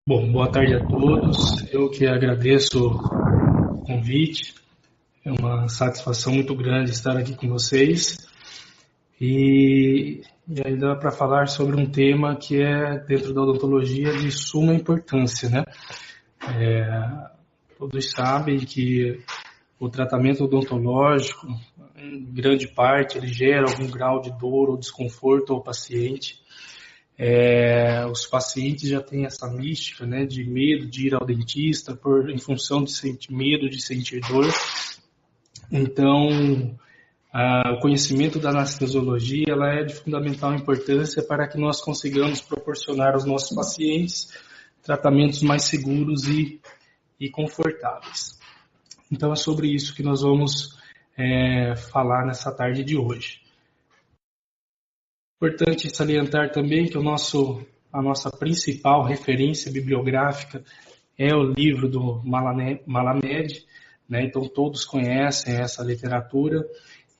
Bom, boa tarde a todos. Eu que agradeço o convite. É uma satisfação muito grande estar aqui com vocês. E ainda para falar sobre um tema que é, dentro da odontologia, de suma importância, né? Todos sabem que o tratamento odontológico, em grande parte, ele gera algum grau de dor ou desconforto ao paciente. Os pacientes já têm essa mística, né, de medo de ir ao dentista em função de sentir medo de sentir dor. Então, o conhecimento da anestesiologia ela é de fundamental importância para que nós consigamos proporcionar aos nossos pacientes tratamentos mais seguros e confortáveis. Então, é sobre isso que nós vamos falar nessa tarde de hoje. Importante salientar também que a nossa principal referência bibliográfica é o livro do Malamed, né? Então todos conhecem essa literatura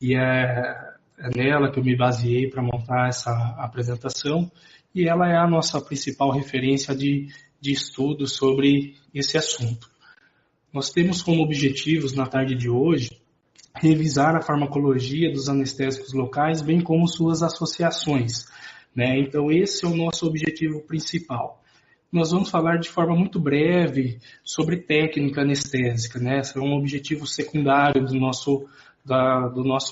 e é nela que eu me baseei para montar essa apresentação e ela é a nossa principal referência de estudo sobre esse assunto. Nós temos como objetivos na tarde de hoje revisar a farmacologia dos anestésicos locais, bem como suas associações, né? Então, esse é o nosso objetivo principal. Nós vamos falar de forma muito breve sobre técnica anestésica, né? Esse é um objetivo secundário do nosso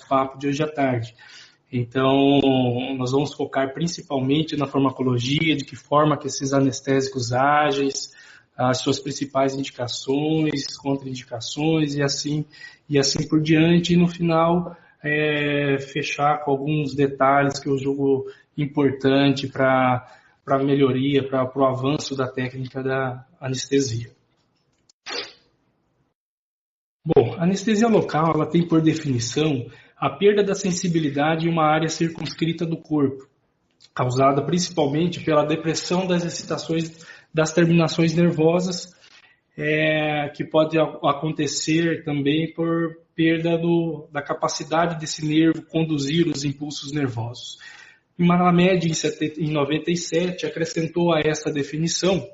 papo de hoje à tarde. Então, nós vamos focar principalmente na farmacologia, de que forma que esses anestésicos agem, as suas principais indicações, contraindicações e assim por diante. E no final, fechar com alguns detalhes que eu julgo importante para a melhoria, para o avanço da técnica da anestesia. Bom, a anestesia local ela tem por definição a perda da sensibilidade em uma área circunscrita do corpo, causada principalmente pela depressão das excitações das terminações nervosas, que pode acontecer também por perda da capacidade desse nervo conduzir os impulsos nervosos. Malamed, em 97, acrescentou a essa definição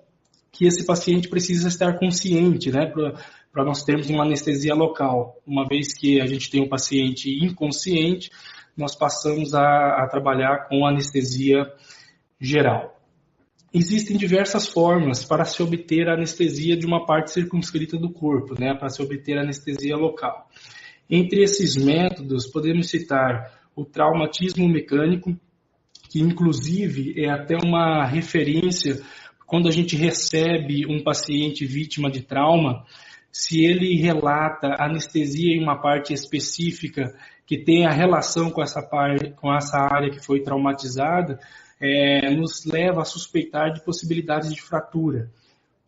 que esse paciente precisa estar consciente, né, para nós termos uma anestesia local. Uma vez que a gente tem um paciente inconsciente, nós passamos a trabalhar com anestesia geral. Existem diversas formas para se obter a anestesia de uma parte circunscrita do corpo, né, para se obter a anestesia local. Entre esses métodos, podemos citar o traumatismo mecânico, que inclusive é até uma referência quando a gente recebe um paciente vítima de trauma, se ele relata anestesia em uma parte específica que tem a relação com essa área que foi traumatizada, nos leva a suspeitar de possibilidades de fratura.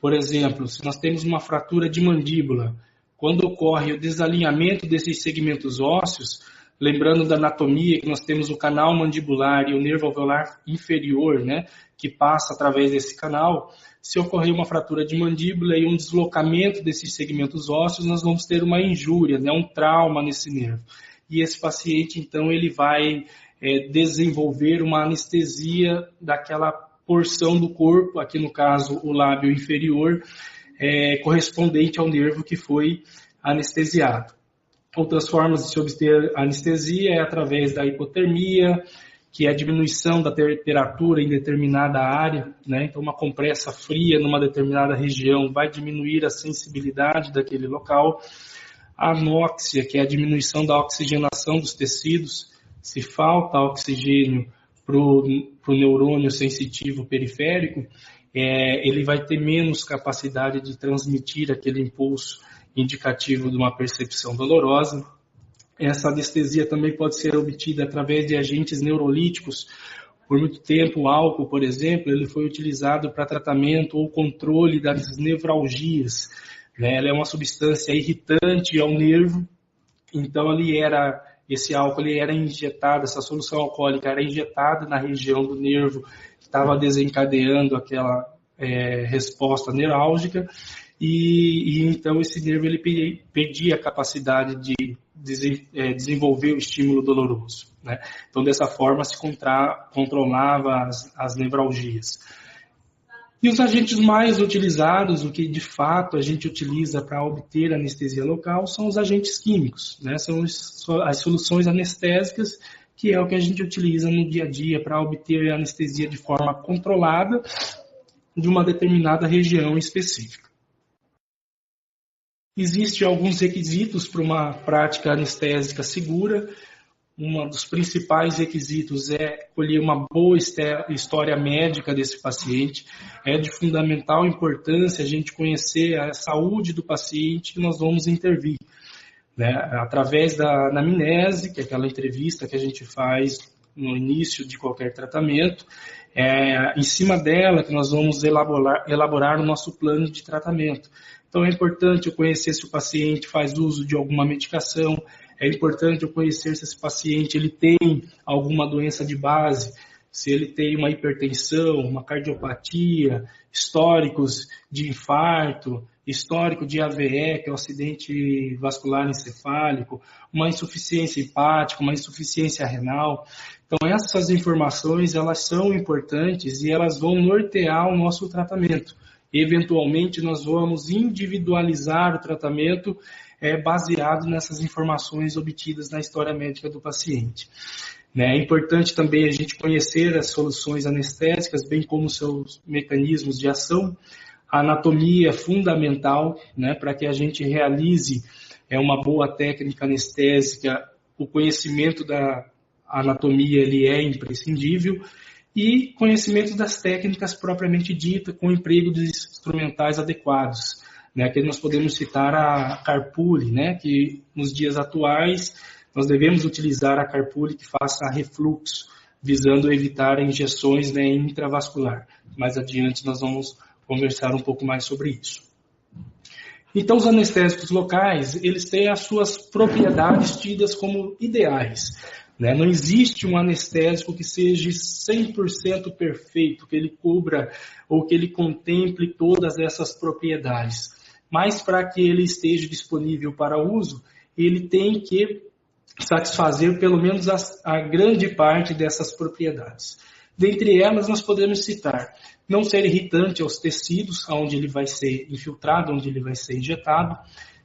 Por exemplo, se nós temos uma fratura de mandíbula, quando ocorre o desalinhamento desses segmentos ósseos, lembrando da anatomia, que nós temos o canal mandibular e o nervo alveolar inferior, né, que passa através desse canal, se ocorrer uma fratura de mandíbula e um deslocamento desses segmentos ósseos, nós vamos ter uma injúria, né, um trauma nesse nervo. E esse paciente, então, ele vai desenvolver uma anestesia daquela porção do corpo, aqui no caso o lábio inferior, correspondente ao nervo que foi anestesiado. Outras formas de se obter anestesia é através da hipotermia, que é a diminuição da temperatura em determinada área, né? Então, uma compressa fria numa determinada região vai diminuir a sensibilidade daquele local. A anóxia, que é a diminuição da oxigenação dos tecidos. Se falta oxigênio para o neurônio sensitivo periférico, ele vai ter menos capacidade de transmitir aquele impulso indicativo de uma percepção dolorosa. Essa anestesia também pode ser obtida através de agentes neurolíticos. Por muito tempo, o álcool, por exemplo, ele foi utilizado para tratamento ou controle das nevralgias, né? Ela é uma substância irritante ao nervo, então esse álcool era injetado, essa solução alcoólica era injetada na região do nervo que estava desencadeando aquela resposta neurálgica, e então esse nervo ele perdia a capacidade de desenvolver o estímulo doloroso, né? Então, dessa forma, se controlava as nevralgias. E os agentes mais utilizados, o que de fato a gente utiliza para obter anestesia local, são os agentes químicos, né? São as soluções anestésicas, que é o que a gente utiliza no dia a dia para obter anestesia de forma controlada de uma determinada região específica. Existem alguns requisitos para uma prática anestésica segura. Um dos principais requisitos é colher uma boa história médica desse paciente. É de fundamental importância a gente conhecer a saúde do paciente que nós vamos intervir, né? Através da anamnese, que é aquela entrevista que a gente faz no início de qualquer tratamento. Em cima dela que nós vamos elaborar o nosso plano de tratamento. Então é importante eu conhecer se o paciente faz uso de alguma medicação, é importante eu conhecer se esse paciente ele tem alguma doença de base, se ele tem uma hipertensão, uma cardiopatia, históricos de infarto, histórico de AVE, que é o acidente vascular encefálico, uma insuficiência hepática, uma insuficiência renal. Então essas informações elas são importantes e elas vão nortear o nosso tratamento. Eventualmente nós vamos individualizar o tratamento baseado nessas informações obtidas na história médica do paciente. É importante também a gente conhecer as soluções anestésicas, bem como seus mecanismos de ação. A anatomia é fundamental, né, para que a gente realize uma boa técnica anestésica. O conhecimento da anatomia ele é imprescindível. E conhecimento das técnicas propriamente ditas, com o emprego de instrumentais adequados. Né? Aqui nós podemos citar a Carpuli, né? Que nos dias atuais nós devemos utilizar a Carpuli que faça refluxo, visando evitar injeções, né, intravascular. Mais adiante nós vamos conversar um pouco mais sobre isso. Então os anestésicos locais, eles têm as suas propriedades tidas como ideais. Não existe um anestésico que seja 100% perfeito, que ele cubra ou que ele contemple todas essas propriedades. Mas para que ele esteja disponível para uso, ele tem que satisfazer pelo menos a grande parte dessas propriedades. Dentre elas, nós podemos citar não ser irritante aos tecidos, onde ele vai ser infiltrado, onde ele vai ser injetado,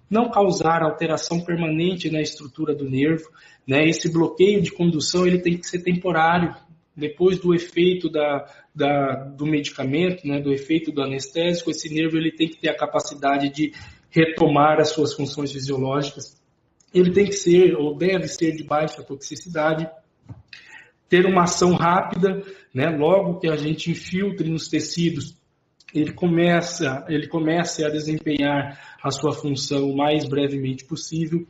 não causar alteração permanente na estrutura do nervo, né? Esse bloqueio de condução ele tem que ser temporário, depois do efeito do medicamento, né? Do efeito do anestésico, esse nervo ele tem que ter a capacidade de retomar as suas funções fisiológicas, ele tem que ser ou deve ser de baixa toxicidade, ter uma ação rápida, né? Logo que a gente infiltre nos tecidos, ele comece a desempenhar a sua função o mais brevemente possível.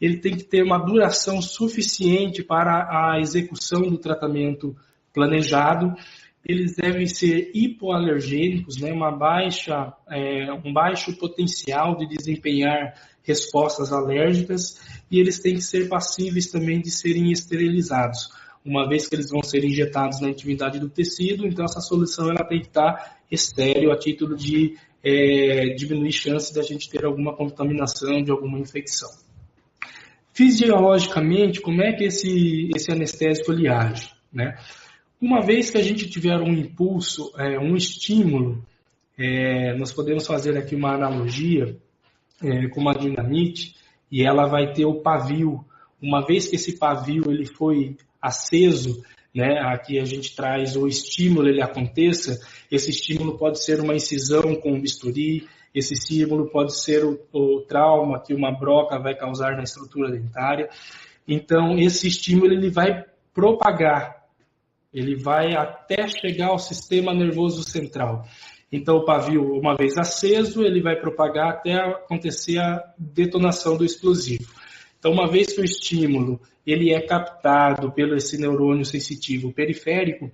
Ele tem que ter uma duração suficiente para a execução do tratamento planejado. Eles devem ser hipoalergênicos, né? Um baixo potencial de desempenhar respostas alérgicas, e eles têm que ser passíveis também de serem esterilizados. Uma vez que eles vão ser injetados na intimidade do tecido, então essa solução ela tem que estar estéril a título de diminuir chance de a gente ter alguma contaminação, de alguma infecção. Fisiologicamente, como é que esse anestésico ele age, né? Uma vez que a gente tiver um impulso, um estímulo, nós podemos fazer aqui uma analogia com uma dinamite, e ela vai ter o pavio. Uma vez que esse pavio ele foi aceso, né, aqui a gente traz o estímulo, ele aconteça, esse estímulo pode ser uma incisão com um bisturi, esse estímulo pode ser o trauma que uma broca vai causar na estrutura dentária. Então, esse estímulo ele vai propagar, ele vai até chegar ao sistema nervoso central. Então, o pavio, uma vez aceso, ele vai propagar até acontecer a detonação do explosivo. Então, uma vez que o estímulo ele é captado pelo esse neurônio sensitivo periférico,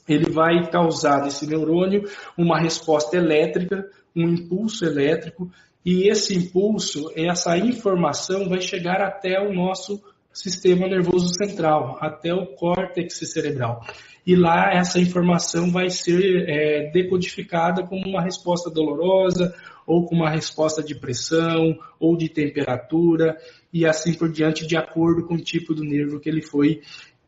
ele vai causar nesse neurônio uma resposta elétrica, um impulso elétrico, e esse impulso, essa informação vai chegar até o nosso sistema nervoso central, até o córtex cerebral. E lá essa informação vai ser decodificada como uma resposta dolorosa, ou com uma resposta de pressão, ou de temperatura, e assim por diante, de acordo com o tipo do nervo que ele foi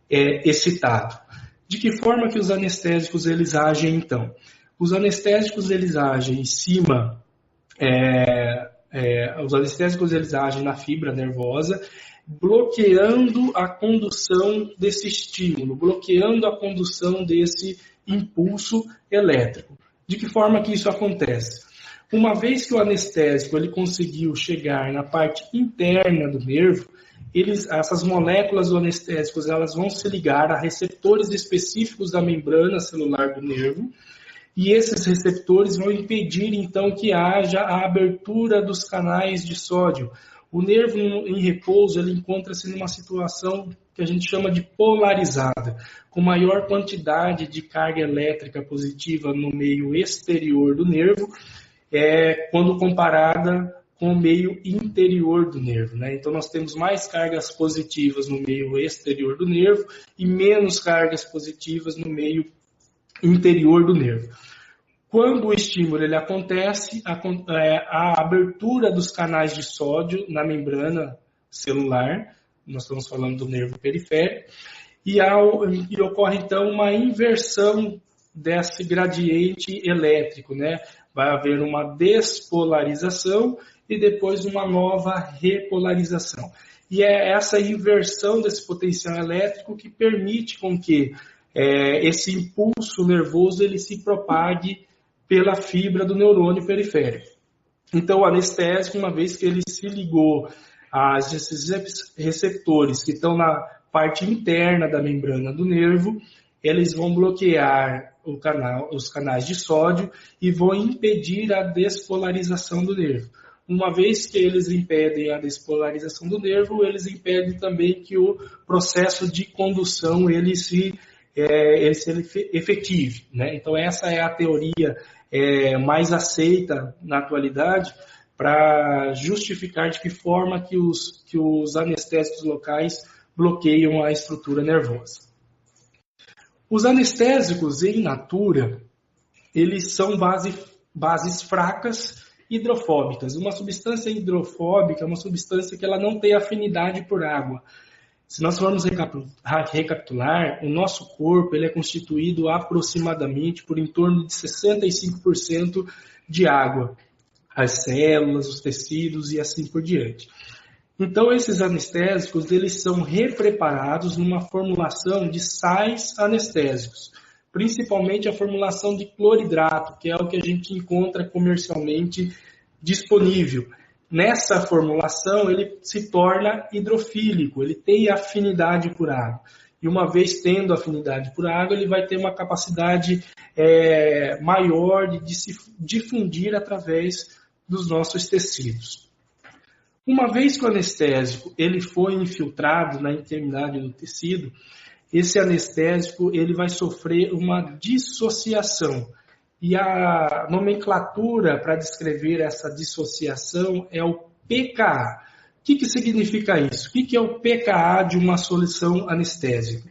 excitado. De que forma que os anestésicos eles agem, então? Os anestésicos eles agem em cima, os anestésicos eles agem na fibra nervosa, bloqueando a condução desse estímulo, bloqueando a condução desse impulso elétrico. De que forma que isso acontece? Uma vez que o anestésico ele conseguiu chegar na parte interna do nervo, essas moléculas do anestésico elas vão se ligar a receptores específicos da membrana celular do nervo, e esses receptores vão impedir, então, que haja a abertura dos canais de sódio. O nervo em repouso ele encontra-se numa situação que a gente chama de polarizada, com maior quantidade de carga elétrica positiva no meio exterior do nervo, quando comparada com o meio interior do nervo, né? Então, nós temos mais cargas positivas no meio exterior do nervo e menos cargas positivas no meio interior do nervo. Quando o estímulo ele acontece, a abertura dos canais de sódio na membrana celular, nós estamos falando do nervo periférico, e ocorre então uma inversão desse gradiente elétrico, né? Vai haver uma despolarização e depois uma nova repolarização. E é essa inversão desse potencial elétrico que permite com que esse impulso nervoso ele se propague pela fibra do neurônio periférico. Então, o anestésico, uma vez que ele se ligou a esses receptores que estão na parte interna da membrana do nervo, eles vão bloquear os canais de sódio e vão impedir a despolarização do nervo. Uma vez que eles impedem a despolarização do nervo, eles impedem também que o processo de condução ele se efetive, né? Então, essa é a teoria mais aceita na atualidade para justificar de que forma que os anestésicos locais bloqueiam a estrutura nervosa. Os anestésicos in natura, eles são bases fracas hidrofóbicas. Uma substância hidrofóbica é uma substância que ela não tem afinidade por água. Se nós formos recapitular, o nosso corpo ele é constituído aproximadamente por em torno de 65% de água. As células, os tecidos e assim por diante. Então, esses anestésicos eles são repreparados numa formulação de sais anestésicos, principalmente a formulação de cloridrato, que é o que a gente encontra comercialmente disponível. Nessa formulação, ele se torna hidrofílico, ele tem afinidade por água. E uma vez tendo afinidade por água, ele vai ter uma capacidade maior de se difundir através dos nossos tecidos. Uma vez que o anestésico ele foi infiltrado na intermidade do tecido, esse anestésico ele vai sofrer uma dissociação. E a nomenclatura para descrever essa dissociação é o pKa. O que significa isso? O que é o pKa de uma solução anestésica?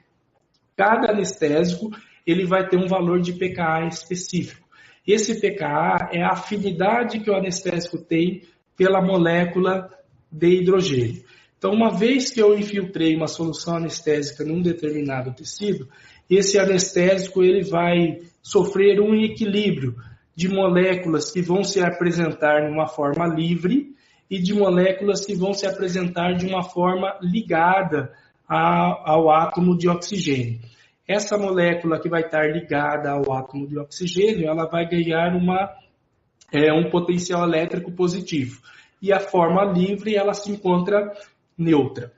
Cada anestésico ele vai ter um valor de pKa específico. Esse pKa é a afinidade que o anestésico tem pela molécula de hidrogênio. Então, uma vez que eu infiltrei uma solução anestésica num determinado tecido, esse anestésico ele vai sofrer um equilíbrio de moléculas que vão se apresentar de uma forma livre e de moléculas que vão se apresentar de uma forma ligada ao átomo de oxigênio. Essa molécula que vai estar ligada ao átomo de oxigênio, ela vai ganhar um potencial elétrico positivo. E a forma livre, ela se encontra neutra.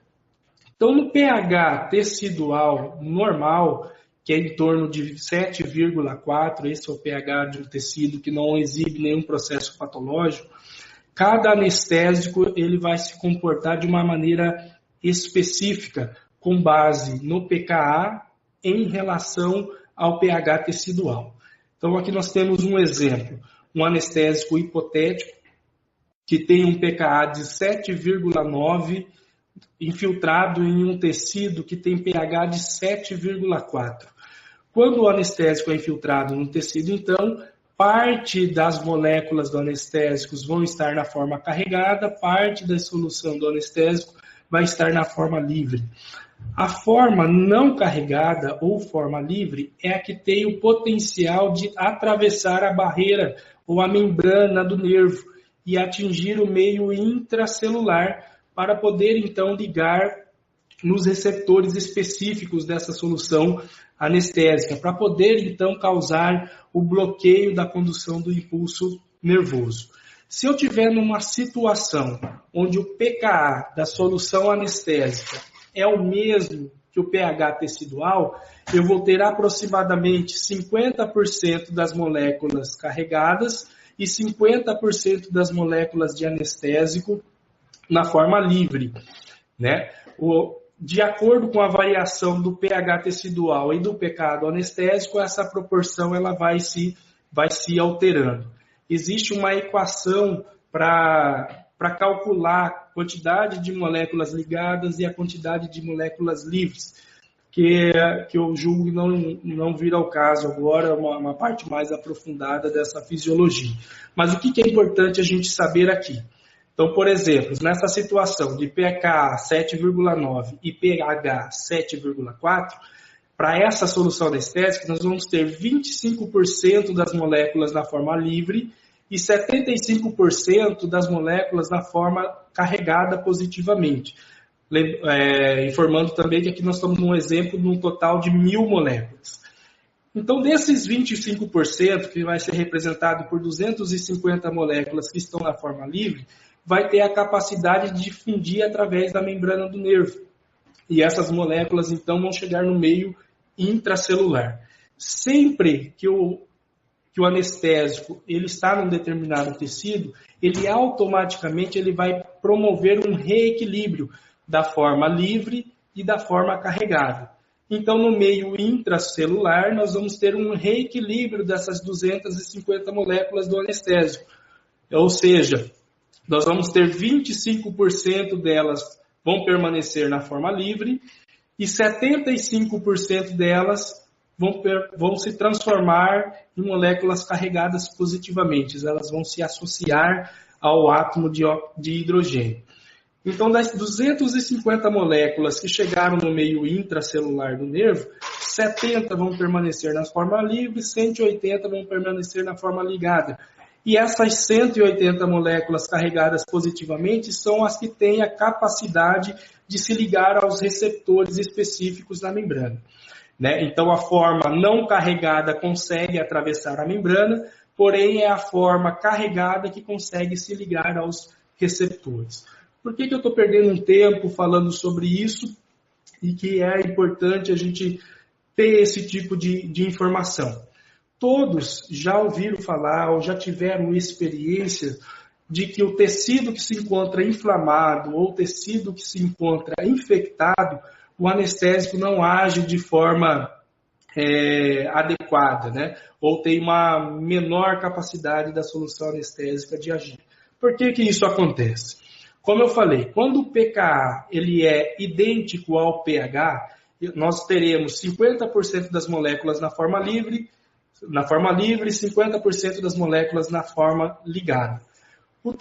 Então, no pH tecidual normal, que é em torno de 7,4, esse é o pH de um tecido que não exibe nenhum processo patológico, cada anestésico ele vai se comportar de uma maneira específica, com base no pKa em relação ao pH tecidual. Então, aqui nós temos um exemplo, um anestésico hipotético, que tem um pKa de 7,9, infiltrado em um tecido que tem pH de 7,4. Quando o anestésico é infiltrado no tecido, então, parte das moléculas do anestésico vão estar na forma carregada, parte da solução do anestésico vai estar na forma livre. A forma não carregada ou forma livre é a que tem o potencial de atravessar a barreira ou a membrana do nervo e atingir o meio intracelular para poder então ligar nos receptores específicos dessa solução anestésica, para poder então causar o bloqueio da condução do impulso nervoso. Se eu tiver numa situação onde o pKa da solução anestésica é o mesmo que o pH tecidual, eu vou ter aproximadamente 50% das moléculas carregadas e 50% das moléculas de anestésico na forma livre, né? De acordo com a variação do pH tecidual e do pKa do anestésico, essa proporção ela vai se alterando. Existe uma equação para calcular a quantidade de moléculas ligadas e a quantidade de moléculas livres, que eu julgo não vir ao caso agora, uma parte mais aprofundada dessa fisiologia. Mas o que é importante a gente saber aqui? Então, por exemplo, nessa situação de pKa 7,9 e pH 7,4, para essa solução anestésica, nós vamos ter 25% das moléculas na forma livre e 75% das moléculas na forma carregada positivamente. Informando também que aqui nós estamos num exemplo de um total de 1.000 moléculas. Então, desses 25%, que vai ser representado por 250 moléculas que estão na forma livre, vai ter a capacidade de difundir através da membrana do nervo. E essas moléculas, então, vão chegar no meio intracelular. Sempre que o anestésico ele está num determinado tecido, ele automaticamente vai promover um reequilíbrio da forma livre e da forma carregada. Então, no meio intracelular, nós vamos ter um reequilíbrio dessas 250 moléculas do anestésico. Ou seja, nós vamos ter 25% delas vão permanecer na forma livre e 75% delas vão se transformar em moléculas carregadas positivamente. Elas vão se associar ao átomo de hidrogênio. Então, das 250 moléculas que chegaram no meio intracelular do nervo, 70 vão permanecer na forma livre, 180 vão permanecer na forma ligada. E essas 180 moléculas carregadas positivamente são as que têm a capacidade de se ligar aos receptores específicos na membrana. Né? Então, a forma não carregada consegue atravessar a membrana, porém é a forma carregada que consegue se ligar aos receptores. Por que eu estou perdendo um tempo falando sobre isso e que é importante a gente ter esse tipo de informação? Todos já ouviram falar ou já tiveram experiência de que o tecido que se encontra inflamado ou o tecido que se encontra infectado, o anestésico não age de forma adequada, né? Ou tem uma menor capacidade da solução anestésica de agir. Por que isso acontece? Como eu falei, quando o pKa ele é idêntico ao pH, nós teremos 50% das moléculas na forma livre e 50% das moléculas na forma ligada. O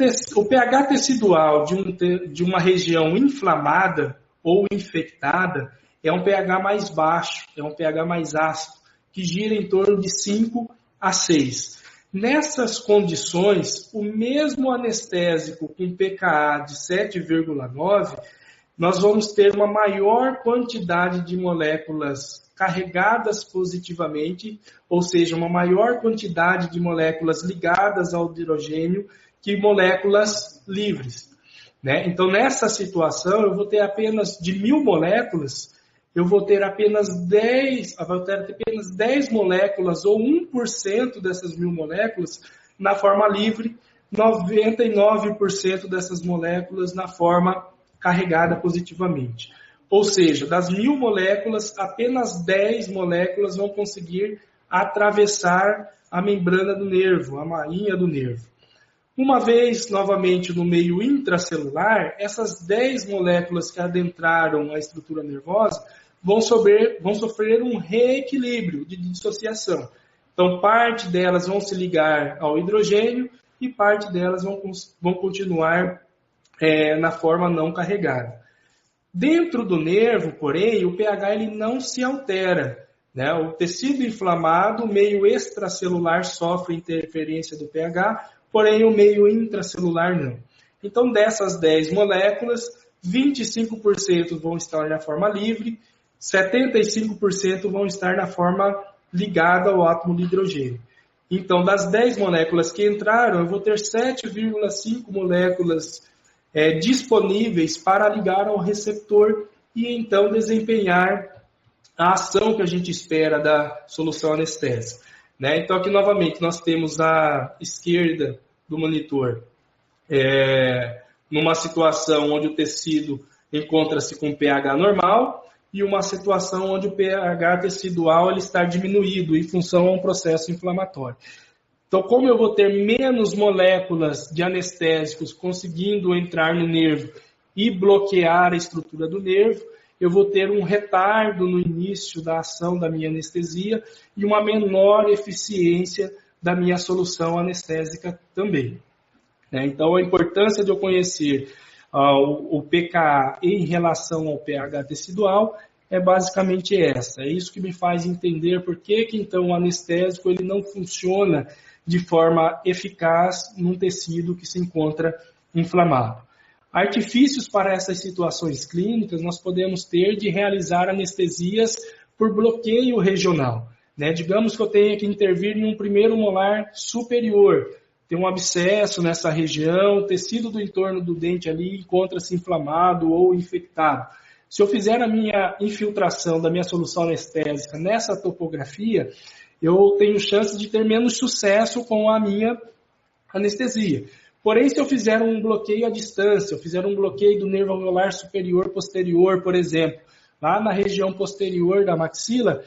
pH tecidual de uma região inflamada ou infectada é um pH mais baixo, é um pH mais ácido, que gira em torno de 5 a 6. Nessas condições, o mesmo anestésico com pKa de 7,9, nós vamos ter uma maior quantidade de moléculas carregadas positivamente, ou seja, uma maior quantidade de moléculas ligadas ao hidrogênio que moléculas livres. Né? Então, nessa situação, eu vou ter apenas de 1.000 moléculas, eu vou ter apenas 10 moléculas, ou 1% dessas 1.000 moléculas, na forma livre, 99% dessas moléculas na forma carregada positivamente. Ou seja, das 1.000 moléculas, apenas 10 moléculas vão conseguir atravessar a membrana do nervo, a marinha do nervo. Uma vez, novamente, no meio intracelular, essas 10 moléculas que adentraram a estrutura nervosa vão sofrer um reequilíbrio de dissociação. Então, parte delas vão se ligar ao hidrogênio e parte delas vão continuar na forma não carregada. Dentro do nervo, porém, o pH ele não se altera, né? O tecido inflamado, o meio extracelular sofre interferência do pH, porém o meio intracelular não. Então, dessas 10 moléculas, 25% vão estar na forma livre, 75% vão estar na forma ligada ao átomo de hidrogênio. Então, das 10 moléculas que entraram, eu vou ter 7,5 moléculas disponíveis para ligar ao receptor e então desempenhar a ação que a gente espera da solução anestésica. Né? Então, aqui novamente, nós temos à esquerda do monitor numa situação onde o tecido encontra-se com pH normal e uma situação onde o pH tecidual ele está diminuído em função a um processo inflamatório. Então, como eu vou ter menos moléculas de anestésicos conseguindo entrar no nervo e bloquear a estrutura do nervo, eu vou ter um retardo no início da ação da minha anestesia e uma menor eficiência da minha solução anestésica também. Então, a importância de eu conhecer o pKa em relação ao pH tecidual é basicamente essa. É isso que me faz entender por que então o anestésico ele não funciona de forma eficaz num tecido que se encontra inflamado. Artifícios para essas situações clínicas nós podemos ter de realizar anestesias por bloqueio regional. Digamos que eu tenha que intervir em um primeiro molar superior, tem um abscesso nessa região, o tecido do entorno do dente ali encontra-se inflamado ou infectado. Se eu fizer a minha infiltração da minha solução anestésica nessa topografia, eu tenho chance de ter menos sucesso com a minha anestesia. Porém, se eu fizer um bloqueio à distância, eu fizer um bloqueio do nervo alveolar superior-posterior, por exemplo, lá na região posterior da maxila,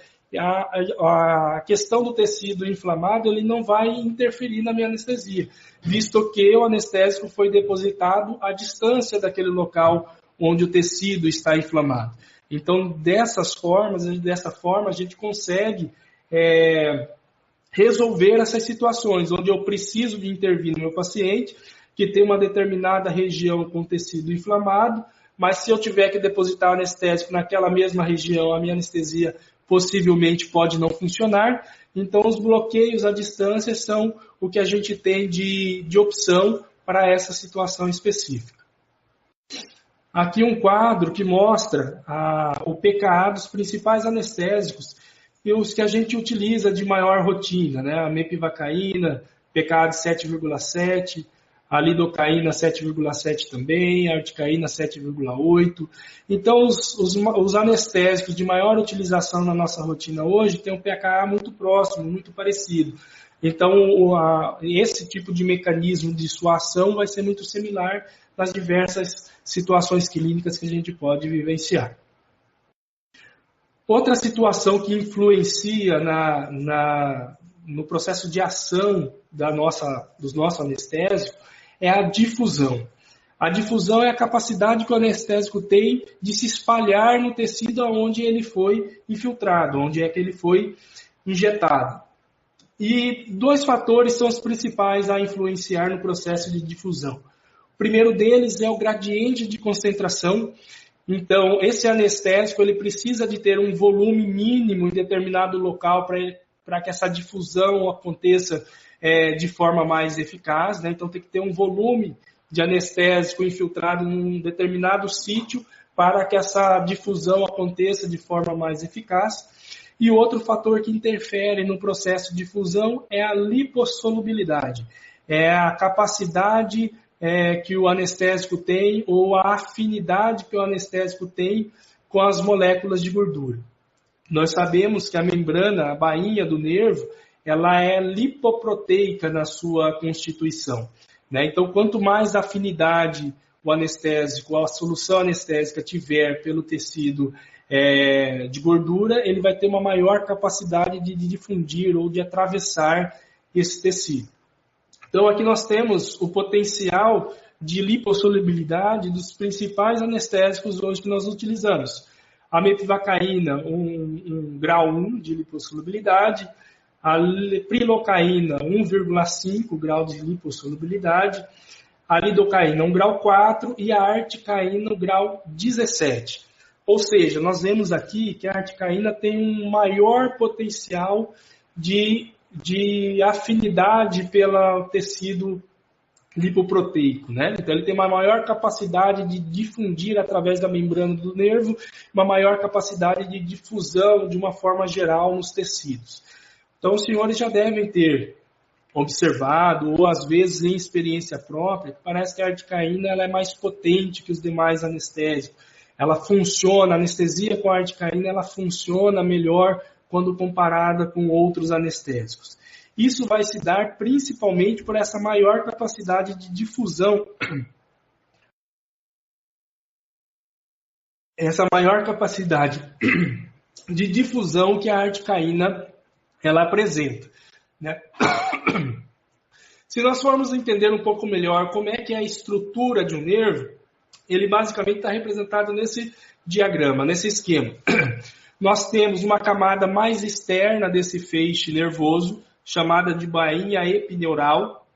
a questão do tecido inflamado ele não vai interferir na minha anestesia, visto que o anestésico foi depositado à distância daquele local onde o tecido está inflamado. Então, dessa forma, a gente consegue resolver essas situações, onde eu preciso de intervir no meu paciente, que tem uma determinada região com tecido inflamado, mas se eu tiver que depositar o anestésico naquela mesma região, a minha anestesia possivelmente pode não funcionar. Então, os bloqueios à distância são o que a gente tem de opção para essa situação específica. Aqui um quadro que mostra o pKa dos principais anestésicos e os que a gente utiliza de maior rotina, né? A mepivacaína, pKa de 7,7, a lidocaína 7,7 também, a articaína 7,8. Então, os anestésicos de maior utilização na nossa rotina hoje têm um pKa muito próximo, muito parecido. Então, esse tipo de mecanismo de sua ação vai ser muito similar nas diversas situações clínicas que a gente pode vivenciar. Outra situação que influencia no processo de ação dos nossos anestésicos é a difusão. A difusão é a capacidade que o anestésico tem de se espalhar no tecido onde ele foi infiltrado, onde é que ele foi injetado. E 2 fatores são os principais a influenciar no processo de difusão. O primeiro deles é o gradiente de concentração. Então, esse anestésico ele precisa de ter um volume mínimo em determinado local para que essa difusão aconteça de forma mais eficaz. Então, tem que ter um volume de anestésico infiltrado em um determinado sítio para que essa difusão aconteça de forma mais eficaz. E outro fator que interfere no processo de difusão é a lipossolubilidade. É a capacidade que o anestésico tem ou a afinidade que o anestésico tem com as moléculas de gordura. Nós sabemos que a membrana, a bainha do nervo, ela é lipoproteica na sua constituição. Então, quanto mais afinidade o anestésico, a solução anestésica tiver pelo tecido de gordura, ele vai ter uma maior capacidade de difundir ou de atravessar esse tecido. Então, aqui nós temos o potencial de lipossolubilidade dos principais anestésicos hoje que nós utilizamos. A mepivacaína, um grau 1 de lipossolubilidade, a prilocaína, 1,5 grau de lipossolubilidade, a lidocaína um grau 4 e a articaína um grau 17. Ou seja, nós vemos aqui que a articaína tem um maior potencial de afinidade pelo tecido lipoproteico, né? Então ele tem uma maior capacidade de difundir através da membrana do nervo, uma maior capacidade de difusão de uma forma geral nos tecidos. Então os senhores já devem ter observado, ou às vezes em experiência própria, parece que a articaína ela é mais potente que os demais anestésicos. Ela funciona, a anestesia com a articaína ela funciona melhor quando comparada com outros anestésicos. Isso vai se dar principalmente por essa maior capacidade de difusão. Essa maior capacidade de difusão que a articaína ela apresenta, né? Se nós formos entender um pouco melhor como é que é a estrutura de um nervo, ele basicamente está representado nesse diagrama, nesse esquema. Nós temos uma camada mais externa desse feixe nervoso, chamada de bainha epineural,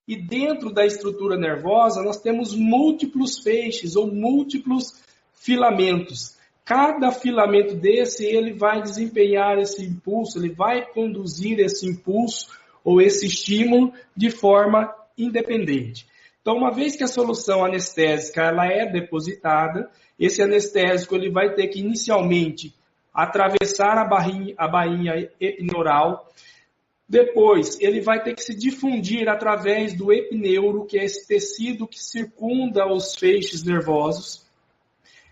e dentro da estrutura nervosa nós temos múltiplos feixes ou múltiplos filamentos. Cada filamento desse ele vai desempenhar esse impulso, ele vai conduzir esse impulso ou esse estímulo de forma independente. Então, uma vez que a solução anestésica ela é depositada, esse anestésico ele vai ter que inicialmente atravessar a bainha epineural. Depois, ele vai ter que se difundir através do epineuro, que é esse tecido que circunda os feixes nervosos.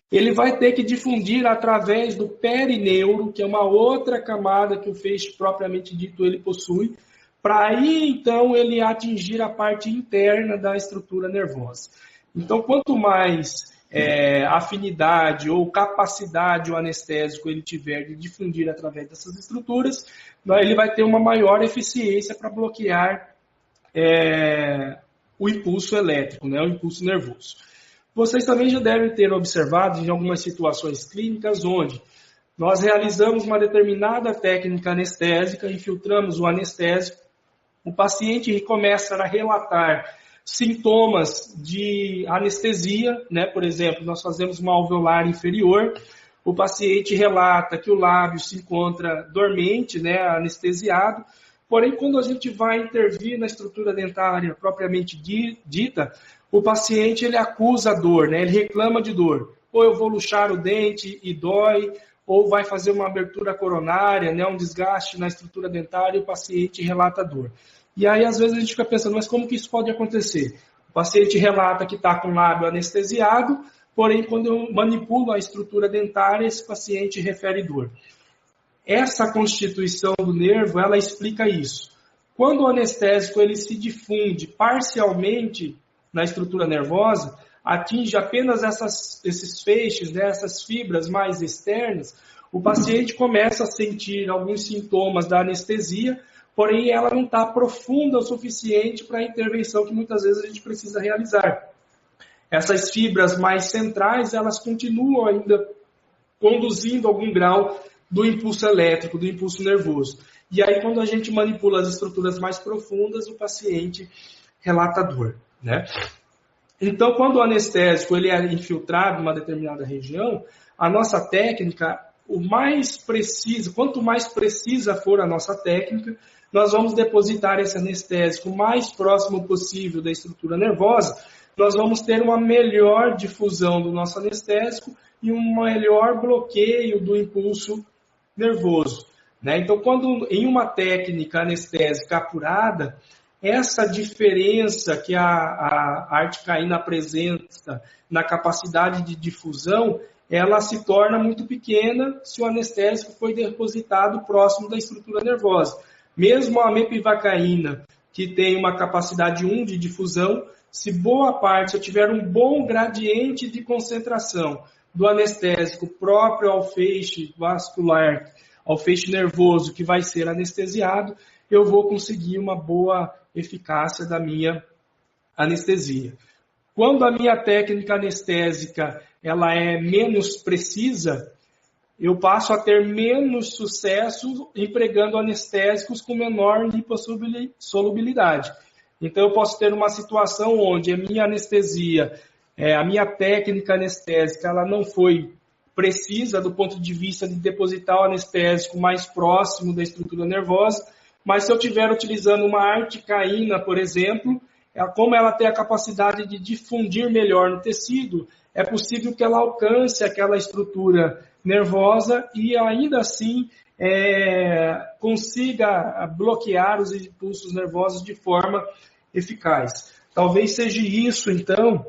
Ele vai ter que difundir através do perineuro, que é uma outra camada que o feixe propriamente dito ele possui, para aí, então, ele atingir a parte interna da estrutura nervosa. Então, quanto mais afinidade ou capacidade o anestésico ele tiver de difundir através dessas estruturas, ele vai ter uma maior eficiência para bloquear o impulso elétrico, né, o impulso nervoso. Vocês também já devem ter observado em algumas situações clínicas onde nós realizamos uma determinada técnica anestésica, infiltramos o anestésico, o paciente começa a relatar sintomas de anestesia, né? Por exemplo, nós fazemos uma alveolar inferior, o paciente relata que o lábio se encontra dormente, né? Anestesiado, porém, quando a gente vai intervir na estrutura dentária propriamente dita, o paciente ele acusa dor, né? Ele reclama de dor. Ou eu vou luxar o dente e dói, ou vai fazer uma abertura coronária, né? Um desgaste na estrutura dentária e o paciente relata dor. E aí, às vezes, a gente fica pensando, mas como que isso pode acontecer? O paciente relata que está com o lábio anestesiado, porém, quando eu manipulo a estrutura dentária, esse paciente refere dor. Essa constituição do nervo, ela explica isso. Quando o anestésico ele se difunde parcialmente na estrutura nervosa, atinge apenas esses feixes, né, essas fibras mais externas, o paciente começa a sentir alguns sintomas da anestesia, porém ela não está profunda o suficiente para a intervenção que muitas vezes a gente precisa realizar. Essas fibras mais centrais, elas continuam ainda conduzindo algum grau do impulso elétrico, do impulso nervoso. E aí, quando a gente manipula as estruturas mais profundas, o paciente relata dor, né? Então, quando o anestésico ele é infiltrado em uma determinada região, a nossa técnica, quanto mais precisa for a nossa técnica, nós vamos depositar esse anestésico o mais próximo possível da estrutura nervosa, nós vamos ter uma melhor difusão do nosso anestésico e um melhor bloqueio do impulso nervoso, né? Então, quando em uma técnica anestésica apurada, essa diferença que a articaína apresenta na capacidade de difusão, ela se torna muito pequena se o anestésico foi depositado próximo da estrutura nervosa. Mesmo a mepivacaína, que tem uma capacidade 1 de difusão, se boa parte, se eu tiver um bom gradiente de concentração do anestésico próprio ao feixe vascular, ao feixe nervoso que vai ser anestesiado, eu vou conseguir uma boa eficácia da minha anestesia. Quando a minha técnica anestésica ela é menos precisa, eu passo a ter menos sucesso empregando anestésicos com menor lipossolubilidade. Então, eu posso ter uma situação onde a minha anestesia, a minha técnica anestésica, ela não foi precisa do ponto de vista de depositar o anestésico mais próximo da estrutura nervosa, mas se eu estiver utilizando uma articaína, por exemplo, como ela tem a capacidade de difundir melhor no tecido, é possível que ela alcance aquela estrutura nervosa e ainda assim consiga bloquear os impulsos nervosos de forma eficaz. Talvez seja isso, então,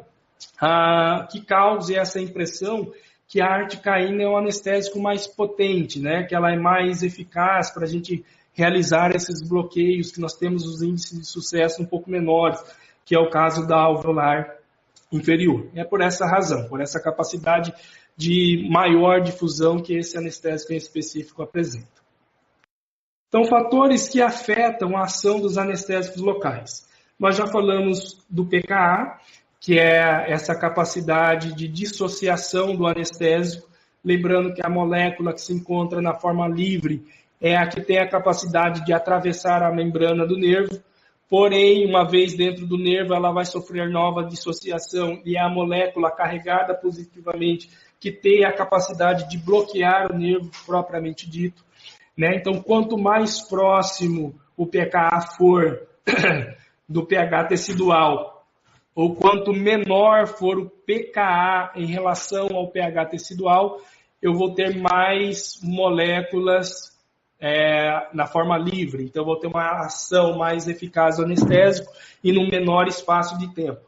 que cause essa impressão que a articaína é um anestésico mais potente, né? Que ela é mais eficaz para a gente realizar esses bloqueios, que nós temos os índices de sucesso um pouco menores, que é o caso da alveolar inferior. É por essa razão, por essa capacidade de maior difusão que esse anestésico em específico apresenta. Então, fatores que afetam a ação dos anestésicos locais. Nós já falamos do pKa, que é essa capacidade de dissociação do anestésico, lembrando que a molécula que se encontra na forma livre é a que tem a capacidade de atravessar a membrana do nervo, porém, uma vez dentro do nervo, ela vai sofrer nova dissociação e é a molécula carregada positivamente que tem a capacidade de bloquear o nervo propriamente dito, né? Então, quanto mais próximo o pKa for do pH tecidual, ou quanto menor for o pKa em relação ao pH tecidual, eu vou ter mais moléculas na forma livre. Então, eu vou ter uma ação mais eficaz do anestésico e num menor espaço de tempo.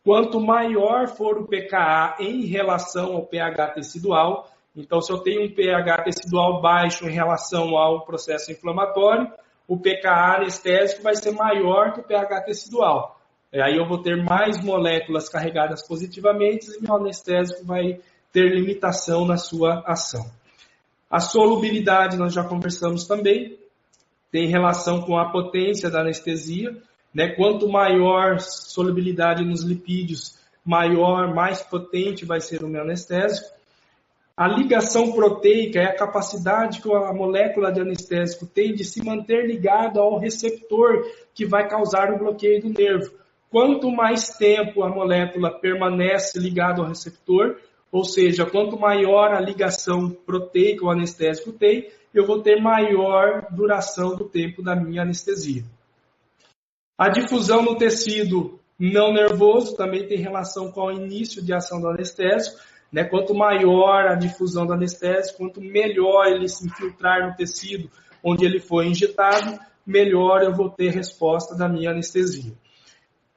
Quanto maior for o pKa em relação ao pH tecidual, então, se eu tenho um pH tecidual baixo em relação ao processo inflamatório, o pKa anestésico vai ser maior que o pH tecidual. Aí eu vou ter mais moléculas carregadas positivamente e meu anestésico vai ter limitação na sua ação. A solubilidade, nós já conversamos também, tem relação com a potência da anestesia, né? Quanto maior solubilidade nos lipídios, mais potente vai ser o meu anestésico. A ligação proteica é a capacidade que a molécula de anestésico tem de se manter ligada ao receptor que vai causar o bloqueio do nervo. Quanto mais tempo a molécula permanece ligada ao receptor, ou seja, quanto maior a ligação proteica o anestésico tem, eu vou ter maior duração do tempo da minha anestesia. A difusão no tecido não nervoso também tem relação com o início de ação do anestésico, né? Quanto maior a difusão do anestésico, quanto melhor ele se infiltrar no tecido onde ele foi injetado, melhor eu vou ter resposta da minha anestesia.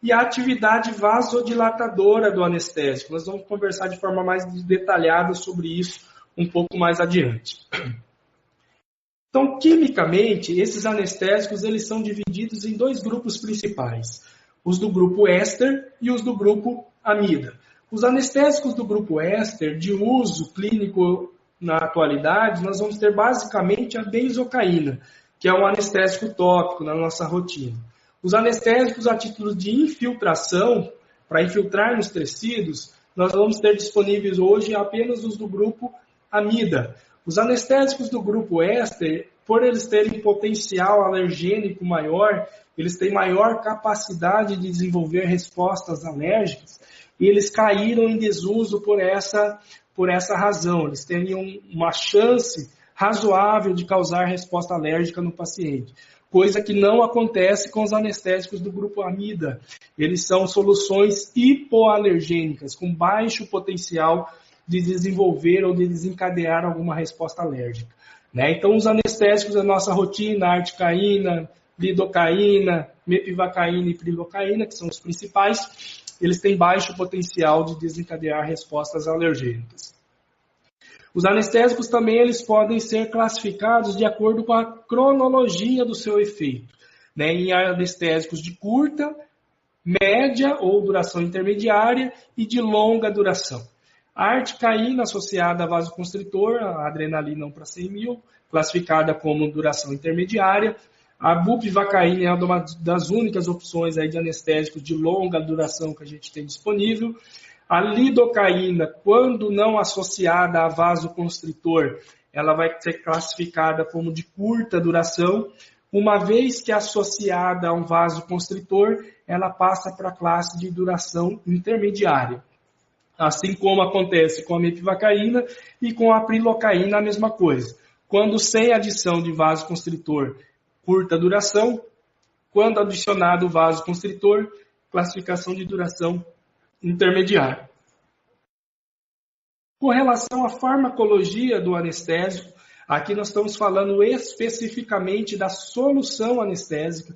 E a atividade vasodilatadora do anestésico. Nós vamos conversar de forma mais detalhada sobre isso um pouco mais adiante. Então, quimicamente, esses anestésicos eles são divididos em dois grupos principais. Os do grupo éster e os do grupo amida. Os anestésicos do grupo éster, de uso clínico na atualidade, nós vamos ter basicamente a benzocaína, que é um anestésico tópico na nossa rotina. Os anestésicos a título de infiltração, para infiltrar nos tecidos, nós vamos ter disponíveis hoje apenas os do grupo amida. Os anestésicos do grupo éster, por eles terem potencial alergênico maior, eles têm maior capacidade de desenvolver respostas alérgicas, e eles caíram em desuso por essa razão. Eles teriam uma chance razoável de causar resposta alérgica no paciente, coisa que não acontece com os anestésicos do grupo amida. Eles são soluções hipoalergênicas, com baixo potencial de desenvolver ou de desencadear alguma resposta alérgica, né? Então, os anestésicos da nossa rotina, articaína, lidocaína, mepivacaína e prilocaína, que são os principais, eles têm baixo potencial de desencadear respostas alergênicas. Os anestésicos também eles podem ser classificados de acordo com a cronologia do seu efeito, né? Em anestésicos de curta, média ou duração intermediária e de longa duração. A articaína associada a vasoconstritor, a adrenalina 1 para 100 mil, classificada como duração intermediária. A bupivacaína é uma das únicas opções aí de anestésicos de longa duração que a gente tem disponível. A lidocaína, quando não associada a vasoconstritor, ela vai ser classificada como de curta duração. uma vez que associada a um vasoconstritor, ela passa para a classe de duração intermediária. Assim como acontece com a mepivacaína e com a prilocaína, a mesma coisa. Quando sem adição de vasoconstritor, curta duração. Quando adicionado o vasoconstritor, classificação de duração intermediária. Com relação à farmacologia do anestésico, aqui nós estamos falando especificamente da solução anestésica.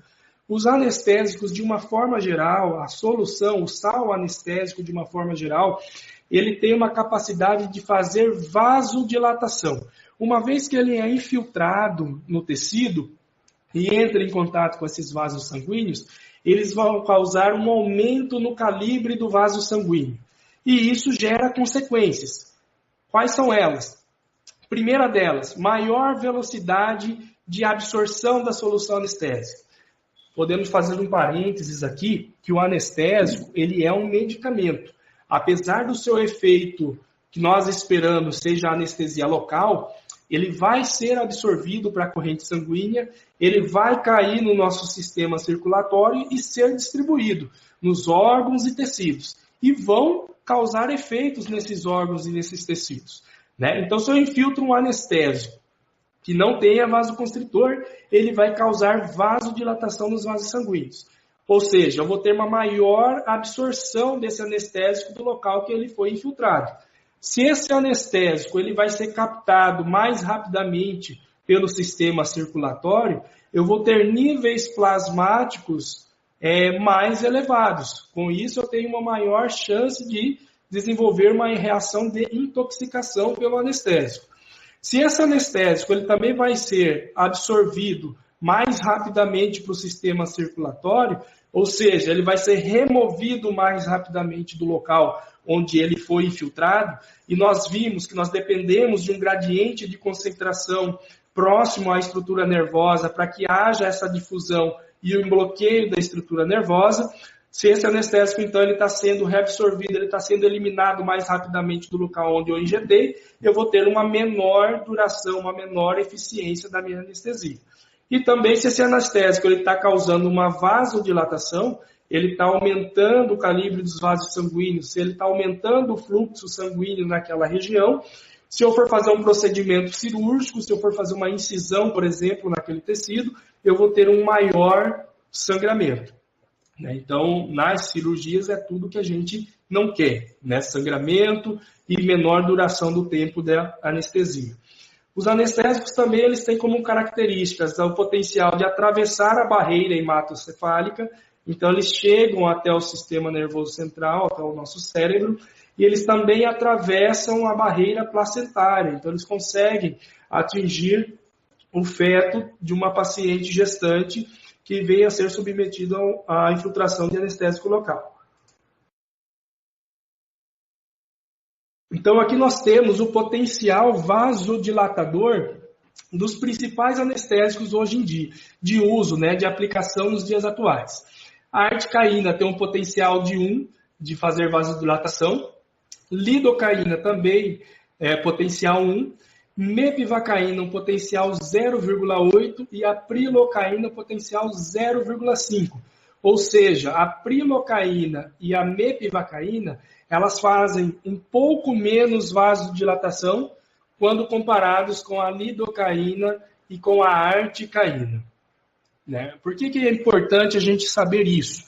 Os anestésicos, de uma forma geral, a solução, o sal anestésico, de uma forma geral, ele tem uma capacidade de fazer vasodilatação. Uma vez que ele é infiltrado no tecido e entra em contato com esses vasos sanguíneos, eles vão causar um aumento no calibre do vaso sanguíneo. E isso gera consequências. Quais são elas? Primeira delas, maior velocidade de absorção da solução anestésica. Podemos fazer um parênteses aqui, que o anestésico, ele é um medicamento. Apesar do seu efeito que nós esperamos seja a anestesia local, ele vai ser absorvido para a corrente sanguínea, ele vai cair no nosso sistema circulatório e ser distribuído nos órgãos e tecidos. E vão causar efeitos nesses órgãos e nesses tecidos, né? Então, se eu infiltro um anestésico que não tenha vasoconstritor, ele vai causar vasodilatação nos vasos sanguíneos. Ou seja, eu vou ter uma maior absorção desse anestésico do local que ele foi infiltrado. Se esse anestésico ele vai ser captado mais rapidamente pelo sistema circulatório, eu vou ter níveis plasmáticos mais elevados. Com isso, eu tenho uma maior chance de desenvolver uma reação de intoxicação pelo anestésico. Se esse anestésico ele também vai ser absorvido mais rapidamente para o sistema circulatório, ou seja, ele vai ser removido mais rapidamente do local onde ele foi infiltrado, e nós vimos que nós dependemos de um gradiente de concentração próximo à estrutura nervosa para que haja essa difusão e o bloqueio da estrutura nervosa. Se esse anestésico, então, ele está sendo reabsorvido, ele está sendo eliminado mais rapidamente do local onde eu injetei, eu vou ter uma menor duração, uma menor eficiência da minha anestesia. E também, se esse anestésico está causando uma vasodilatação, ele está aumentando o calibre dos vasos sanguíneos, se ele está aumentando o fluxo sanguíneo naquela região, se eu for fazer um procedimento cirúrgico, se eu for fazer uma incisão, por exemplo, naquele tecido, eu vou ter um maior sangramento. Então, nas cirurgias é tudo que a gente não quer, né? Sangramento e menor duração do tempo da anestesia. Os anestésicos também eles têm como características o potencial de atravessar a barreira hematocefálica, então eles chegam até o sistema nervoso central, até o nosso cérebro, e eles também atravessam a barreira placentária, então eles conseguem atingir o feto de uma paciente gestante que venha a ser submetido à infiltração de anestésico local. Então, aqui nós temos o potencial vasodilatador dos principais anestésicos hoje em dia, de uso, né, de aplicação nos dias atuais. A articaína tem um potencial de 1, de fazer vasodilatação. Lidocaína também potencial 1. Mepivacaína, um potencial 0,8 e a prilocaína, potencial 0,5. Ou seja, a prilocaína e a mepivacaína, elas fazem um pouco menos vasodilatação quando comparados com a lidocaína e com a articaína. Né? Por que é importante a gente saber isso?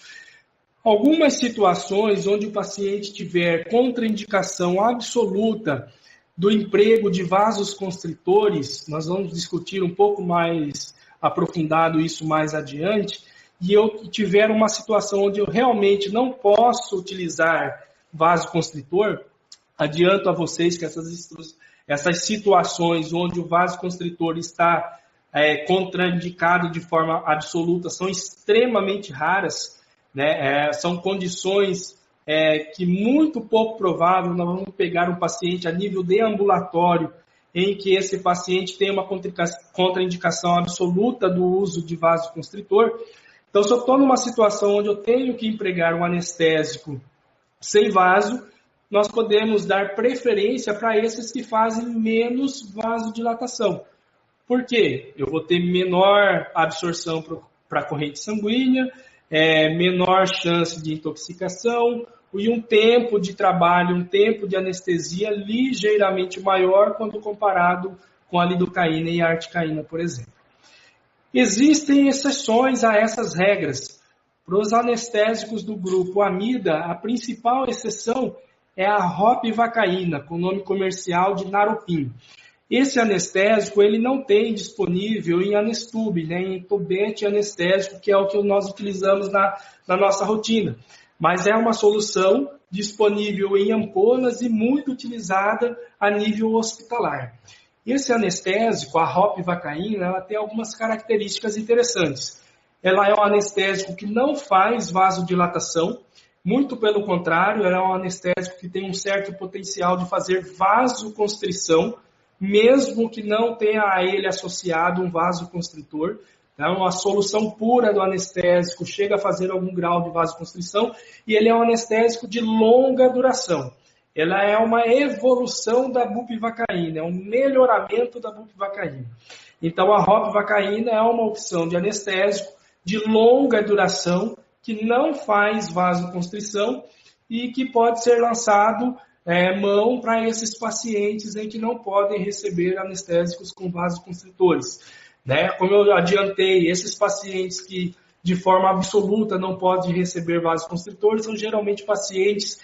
Algumas situações onde o paciente tiver contraindicação absoluta do emprego de vasos constritores, nós vamos discutir um pouco mais aprofundado isso mais adiante, e eu tiver uma situação onde eu realmente não posso utilizar vasoconstritor, adianto a vocês que essas situações onde o vasoconstritor está contraindicado de forma absoluta são extremamente raras, né? São condições que muito pouco provável nós vamos pegar um paciente a nível de ambulatório em que esse paciente tem uma contraindicação absoluta do uso de vasoconstritor. Então, se eu estou numa situação onde eu tenho que empregar um anestésico sem vaso, nós podemos dar preferência para esses que fazem menos vasodilatação. Por quê? Eu vou ter menor absorção para a corrente sanguínea, menor chance de intoxicação e um tempo de trabalho, um tempo de anestesia ligeiramente maior quando comparado com a lidocaína e a articaína, por exemplo. Existem exceções a essas regras. Para os anestésicos do grupo amida, a principal exceção é a ropivacaína, com o nome comercial de Naropin. Esse anestésico ele não tem disponível em Anestube, né, em tubete anestésico, que é o que nós utilizamos na nossa rotina. Mas é uma solução disponível em ampolas e muito utilizada a nível hospitalar. Esse anestésico, a ropivacaína, ela tem algumas características interessantes. Ela é um anestésico que não faz vasodilatação, muito pelo contrário, ela é um anestésico que tem um certo potencial de fazer vasoconstrição, mesmo que não tenha a ele associado um vasoconstritor. Então, a solução pura do anestésico chega a fazer algum grau de vasoconstrição e ele é um anestésico de longa duração. Ela é uma evolução da bupivacaína, é um melhoramento da bupivacaína. Então, a ropivacaína é uma opção de anestésico de longa duração que não faz vasoconstrição e que pode ser lançado mão para esses pacientes em que não podem receber anestésicos com vasoconstritores. Né? Como eu adiantei, esses pacientes que de forma absoluta não podem receber vasoconstritores são geralmente pacientes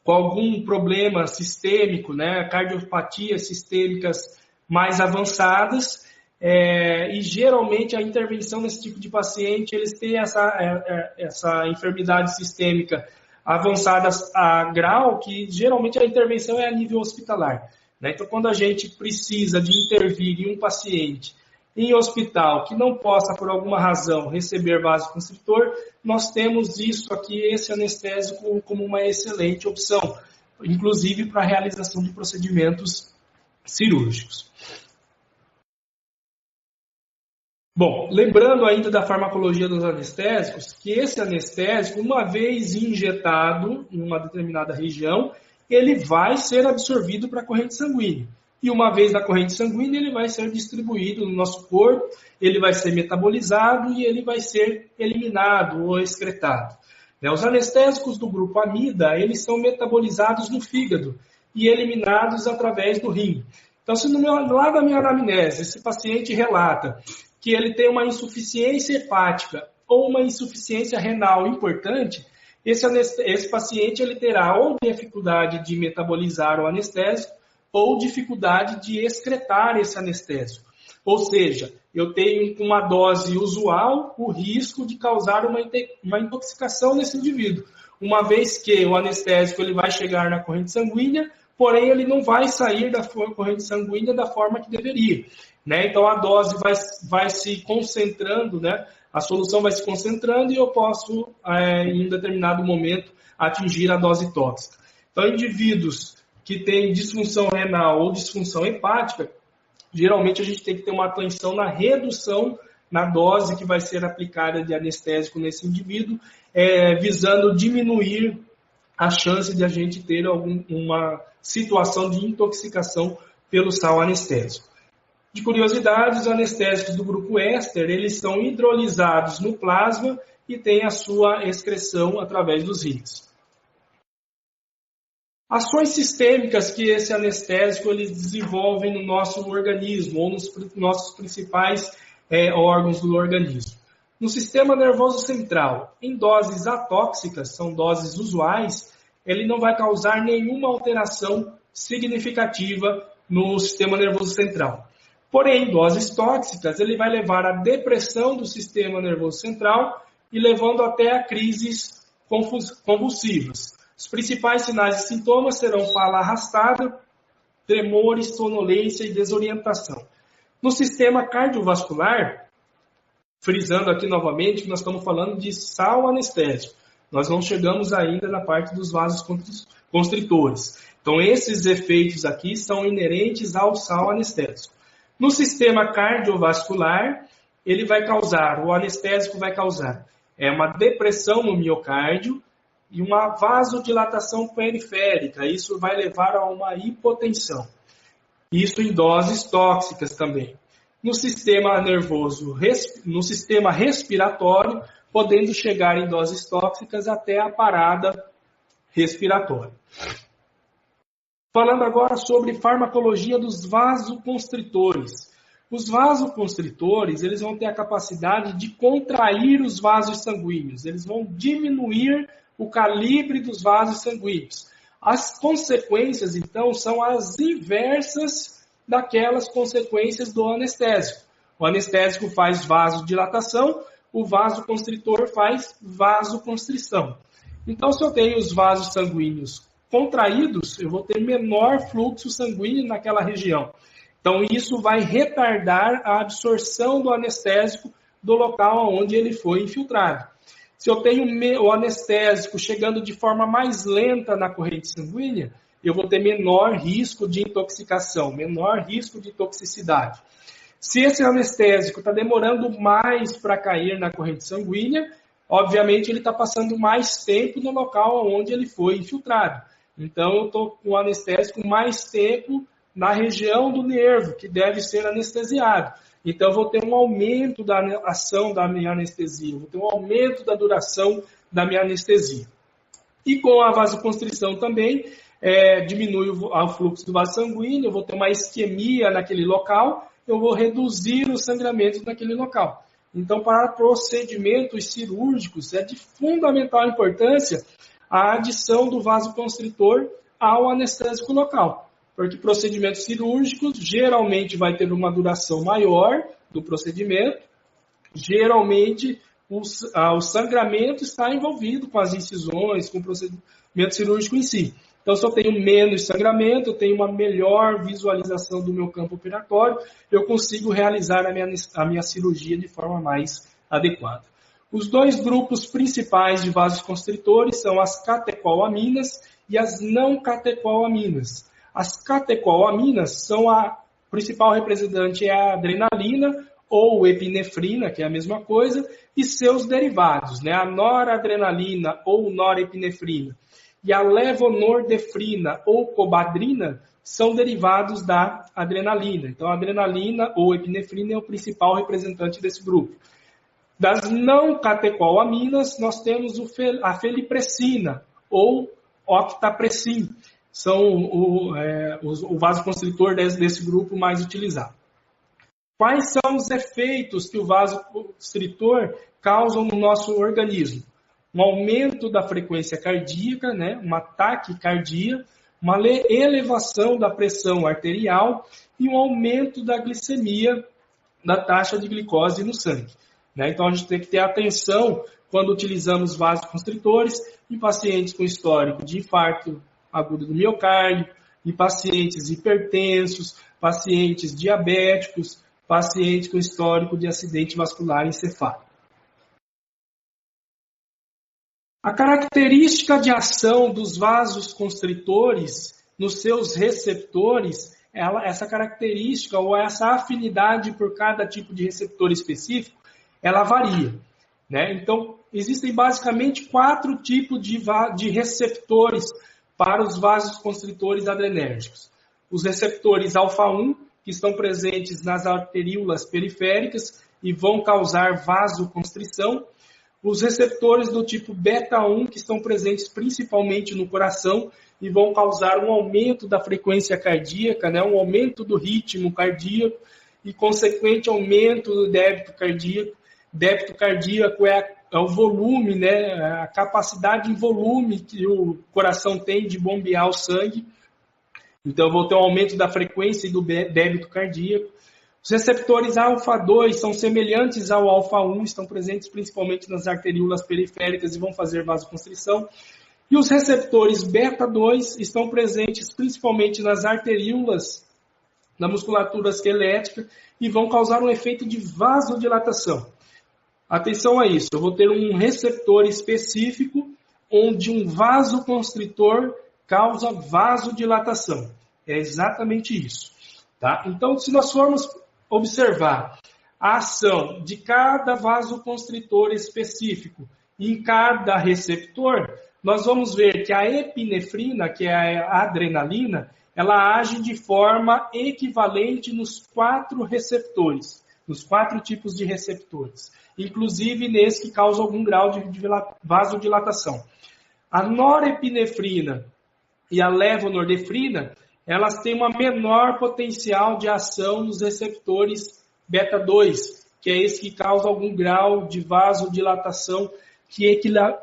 com algum problema sistêmico, né? Cardiopatias sistêmicas mais avançadas, e geralmente a intervenção nesse tipo de paciente, eles têm essa enfermidade sistêmica avançada a grau que geralmente a intervenção é a nível hospitalar. Né? Então, quando a gente precisa de intervir em um paciente em hospital que não possa, por alguma razão, receber vasoconstritor, nós temos isso aqui, esse anestésico, como uma excelente opção, inclusive para a realização de procedimentos cirúrgicos. Bom, lembrando ainda da farmacologia dos anestésicos, que esse anestésico, uma vez injetado em uma determinada região, ele vai ser absorvido para a corrente sanguínea. E uma vez na corrente sanguínea, ele vai ser distribuído no nosso corpo, ele vai ser metabolizado e ele vai ser eliminado ou excretado. Os anestésicos do grupo amida, eles são metabolizados no fígado e eliminados através do rim. Então, se lá da minha anamnese, esse paciente relata que ele tem uma insuficiência hepática ou uma insuficiência renal importante, esse paciente ele terá ou dificuldade de metabolizar o anestésico ou dificuldade de excretar esse anestésico. Ou seja, eu tenho com uma dose usual o risco de causar uma intoxicação nesse indivíduo, uma vez que o anestésico ele vai chegar na corrente sanguínea, porém ele não vai sair da corrente sanguínea da forma que deveria. Né? Então a dose vai se concentrando, né? A solução vai se concentrando e eu posso, em um determinado momento, atingir a dose tóxica. Então, indivíduos que têm disfunção renal ou disfunção hepática, geralmente a gente tem que ter uma atenção na redução na dose que vai ser aplicada de anestésico nesse indivíduo, visando diminuir a chance de a gente ter uma situação de intoxicação pelo sal anestésico. De curiosidade, os anestésicos do grupo éster, eles são hidrolisados no plasma e têm a sua excreção através dos rins. Ações sistêmicas que esse anestésico eles desenvolvem no nosso organismo ou nos nossos principais órgãos do organismo. No sistema nervoso central, em doses atóxicas, são doses usuais, ele não vai causar nenhuma alteração significativa no sistema nervoso central. Porém, em doses tóxicas, ele vai levar à depressão do sistema nervoso central e levando até a crises convulsivas. Os principais sinais e sintomas serão fala arrastada, tremores, sonolência e desorientação. No sistema cardiovascular, frisando aqui novamente, nós estamos falando de sal anestésico. Nós não chegamos ainda na parte dos vasos constritores. Então, esses efeitos aqui são inerentes ao sal anestésico. No sistema cardiovascular, o anestésico vai causar uma depressão no miocárdio e uma vasodilatação periférica. Isso vai levar a uma hipotensão. Isso em doses tóxicas também. No sistema nervoso, no sistema respiratório, podendo chegar em doses tóxicas até a parada respiratória. Falando agora sobre farmacologia dos vasoconstritores. Os vasoconstritores, eles vão ter a capacidade de contrair os vasos sanguíneos. Eles vão diminuir o calibre dos vasos sanguíneos. As consequências, então, são as inversas daquelas consequências do anestésico. O anestésico faz vasodilatação, o vasoconstritor faz vasoconstrição. Então, se eu tenho os vasos sanguíneos contraídos, eu vou ter menor fluxo sanguíneo naquela região. Então, isso vai retardar a absorção do anestésico do local onde ele foi infiltrado. Se eu tenho o anestésico chegando de forma mais lenta na corrente sanguínea, eu vou ter menor risco de intoxicação, menor risco de toxicidade. Se esse anestésico está demorando mais para cair na corrente sanguínea, obviamente ele está passando mais tempo no local onde ele foi infiltrado. Então, eu estou com o anestésico mais tempo na região do nervo, que deve ser anestesiado. Então, eu vou ter um aumento da ação da minha anestesia, vou ter um aumento da duração da minha anestesia. E com a vasoconstrição também, diminui o fluxo do vaso sanguíneo, eu vou ter uma isquemia naquele local, eu vou reduzir o sangramento naquele local. Então, para procedimentos cirúrgicos, é de fundamental importância a adição do vasoconstritor ao anestésico local. Porque procedimentos cirúrgicos geralmente vai ter uma duração maior do procedimento, geralmente o sangramento está envolvido com as incisões, com o procedimento cirúrgico em si. Então, se eu tenho menos sangramento, eu tenho uma melhor visualização do meu campo operatório, eu consigo realizar a minha cirurgia de forma mais adequada. Os dois grupos principais de vasoconstritores são as catecolaminas e as não catecolaminas. As catecolaminas são a principal representante é a adrenalina ou epinefrina, que é a mesma coisa, e seus derivados, né? A noradrenalina ou norepinefrina e a levonordefrina ou cobadrina são derivados da adrenalina. Então, a adrenalina ou epinefrina é o principal representante desse grupo. Das não catecolaminas, nós temos a felipressina ou octapressin. São o vasoconstritor desse grupo mais utilizado. Quais são os efeitos que o vasoconstritor causa no nosso organismo? Um aumento da frequência cardíaca, né? Uma taquicardia, uma elevação da pressão arterial e um aumento da glicemia, da taxa de glicose no sangue. Né? Então, a gente tem que ter atenção quando utilizamos vasoconstritores em pacientes com histórico de infarto agudo do miocárdio, em pacientes hipertensos, pacientes diabéticos, pacientes com histórico de acidente vascular encefálico. A característica de ação dos vasoconstritores nos seus receptores, essa característica ou essa afinidade por cada tipo de receptor específico, ela varia. Né? Então, existem basicamente 4 tipos de receptores para os vasoconstritores adrenérgicos. Os receptores alfa-1, que estão presentes nas arteríolas periféricas e vão causar vasoconstrição. Os receptores do tipo beta-1, que estão presentes principalmente no coração e vão causar um aumento da frequência cardíaca, né? Um aumento do ritmo cardíaco e consequente aumento do débito cardíaco. Débito cardíaco é o volume, né? A capacidade em volume que o coração tem de bombear o sangue. Então, eu vou ter um aumento da frequência e do débito cardíaco. Os receptores alfa-2 são semelhantes ao alfa-1, estão presentes principalmente nas arteríolas periféricas e vão fazer vasoconstrição. E os receptores beta-2 estão presentes principalmente nas arteríolas, na musculatura esquelética, e vão causar um efeito de vasodilatação. Atenção a isso, eu vou ter um receptor específico onde um vasoconstritor causa vasodilatação. É exatamente isso. Tá? Então, se nós formos observar a ação de cada vasoconstritor específico em cada receptor, nós vamos ver que a epinefrina, que é a adrenalina, ela age de forma equivalente nos 4 receptores, nos 4 tipos de receptores, inclusive nesse que causa algum grau de vasodilatação. A norepinefrina e a levonorefrina, elas têm uma menor potencial de ação nos receptores beta-2, que é esse que causa algum grau de vasodilatação, que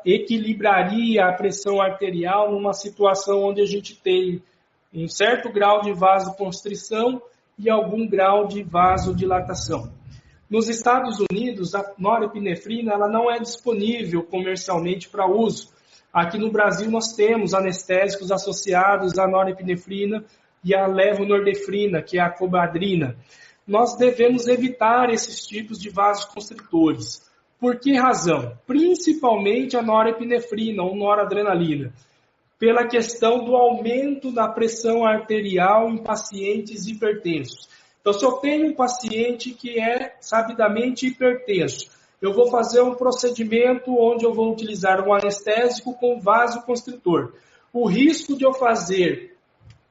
equilibraria a pressão arterial numa situação onde a gente tem um certo grau de vasoconstrição e algum grau de vasodilatação. Nos Estados Unidos, a norepinefrina ela não é disponível comercialmente para uso. Aqui no Brasil nós temos anestésicos associados à norepinefrina e à levonorefrina, que é a cobadrina. Nós devemos evitar esses tipos de vasoconstritores. Por que razão? Principalmente a norepinefrina ou noradrenalina, pela questão do aumento da pressão arterial em pacientes hipertensos. Então, se eu tenho um paciente que é sabidamente hipertenso, eu vou fazer um procedimento onde eu vou utilizar um anestésico com vasoconstritor. O risco de eu fazer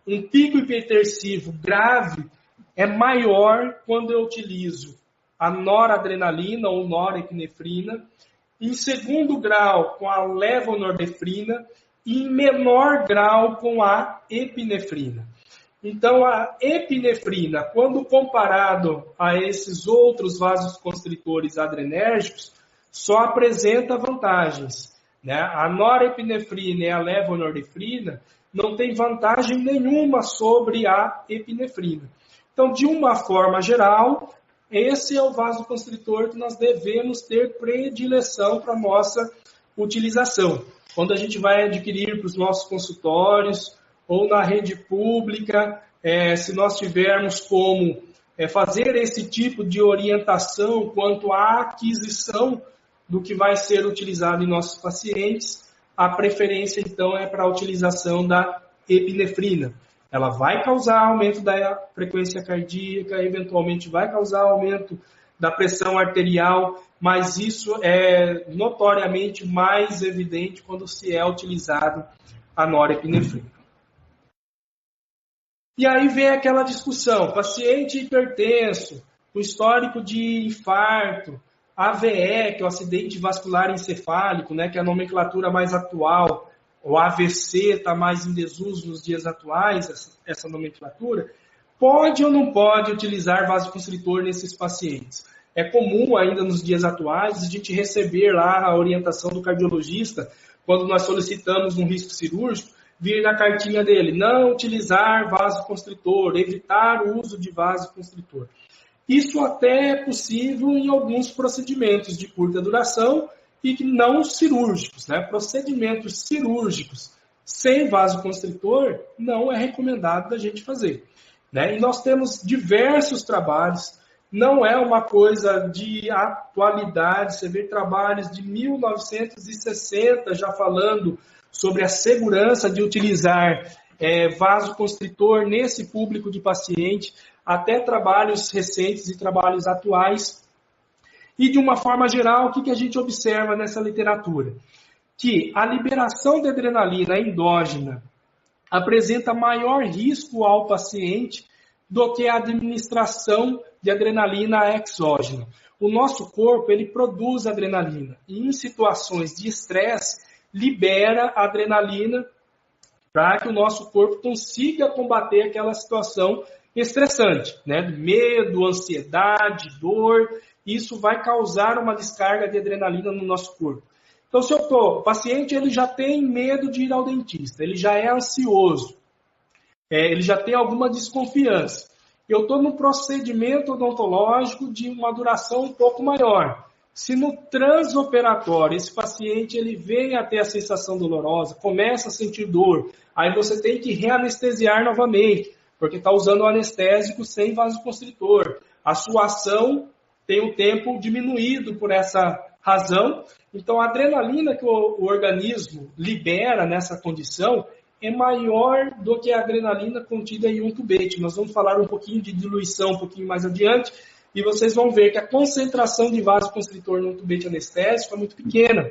um pico hipertensivo grave é maior quando eu utilizo a noradrenalina ou norepinefrina, em segundo grau com a levonorefrina e em menor grau com a epinefrina. Então, a epinefrina, quando comparado a esses outros vasoconstritores adrenérgicos, só apresenta vantagens, né? A norepinefrina e a levonorefrina não tem vantagem nenhuma sobre a epinefrina. Então, de uma forma geral, esse é o vasoconstritor que nós devemos ter predileção para a nossa utilização. Quando a gente vai adquirir para os nossos consultórios ou na rede pública, se nós tivermos como fazer esse tipo de orientação quanto à aquisição do que vai ser utilizado em nossos pacientes, a preferência, então, é para a utilização da epinefrina. Ela vai causar aumento da frequência cardíaca, eventualmente vai causar aumento da pressão arterial, mas isso é notoriamente mais evidente quando se é utilizado a norepinefrina. E aí vem aquela discussão, paciente hipertenso, com histórico de infarto, AVE, que é o acidente vascular encefálico, né, que é a nomenclatura mais atual, o AVC está mais em desuso nos dias atuais, essa nomenclatura, pode ou não pode utilizar vasoconstritor nesses pacientes? É comum ainda nos dias atuais a gente receber lá a orientação do cardiologista, quando nós solicitamos um risco cirúrgico, vir na cartinha dele, não utilizar vasoconstritor, evitar o uso de vasoconstritor. Isso até é possível em alguns procedimentos de curta duração e não cirúrgicos, né? Procedimentos cirúrgicos sem vasoconstritor não é recomendado da gente fazer, né? E nós temos diversos trabalhos, não é uma coisa de atualidade, você vê trabalhos de 1960 já falando sobre a segurança de utilizar vasoconstritor nesse público de paciente, até trabalhos recentes e trabalhos atuais. E, de uma forma geral, o que a gente observa nessa literatura? Que a liberação de adrenalina endógena apresenta maior risco ao paciente do que a administração de adrenalina exógena. O nosso corpo, ele produz adrenalina. E em situações de estresse, libera adrenalina para que o nosso corpo consiga combater aquela situação estressante, né? Medo, ansiedade, dor. Isso vai causar uma descarga de adrenalina no nosso corpo. Então, se o paciente ele já tem medo de ir ao dentista, ele já é ansioso, ele já tem alguma desconfiança. Eu estou num procedimento odontológico de uma duração um pouco maior. Se no transoperatório esse paciente ele vem a ter a sensação dolorosa, começa a sentir dor, aí você tem que reanestesiar novamente, porque está usando o anestésico sem vasoconstritor. A sua ação tem o tempo diminuído por essa razão. Então, a adrenalina que o organismo libera nessa condição é maior do que a adrenalina contida em um tubete. Nós vamos falar um pouquinho de diluição um pouquinho mais adiante, e vocês vão ver que a concentração de vasoconstritor no tubete anestésico é muito pequena.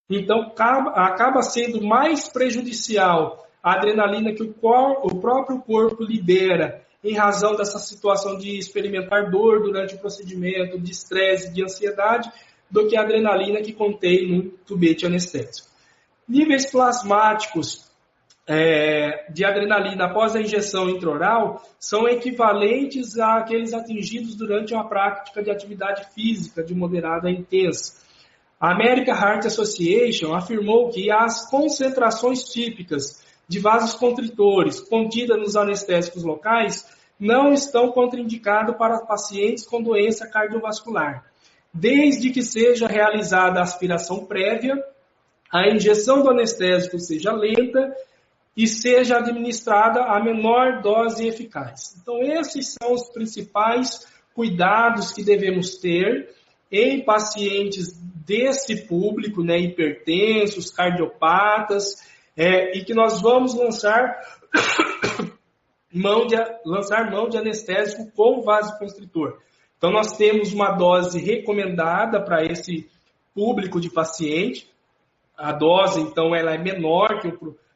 Então, acaba sendo mais prejudicial a adrenalina que o próprio corpo libera em razão dessa situação de experimentar dor durante o procedimento, de estresse, de ansiedade, do que a adrenalina que contém no tubete anestésico. Níveis plasmáticos de adrenalina após a injeção intraoral são equivalentes àqueles atingidos durante uma prática de atividade física de moderada a intensa. A American Heart Association afirmou que as concentrações típicas de vasocontritores contidas nos anestésicos locais não estão contraindicadas para pacientes com doença cardiovascular, desde que seja realizada a aspiração prévia, a injeção do anestésico seja lenta e seja administrada a menor dose eficaz. Então, esses são os principais cuidados que devemos ter em pacientes desse público, né, hipertensos, cardiopatas, e que nós vamos lançar mão de anestésico com vasoconstritor. Então, nós temos uma dose recomendada para esse público de paciente. A dose, então, ela é menor que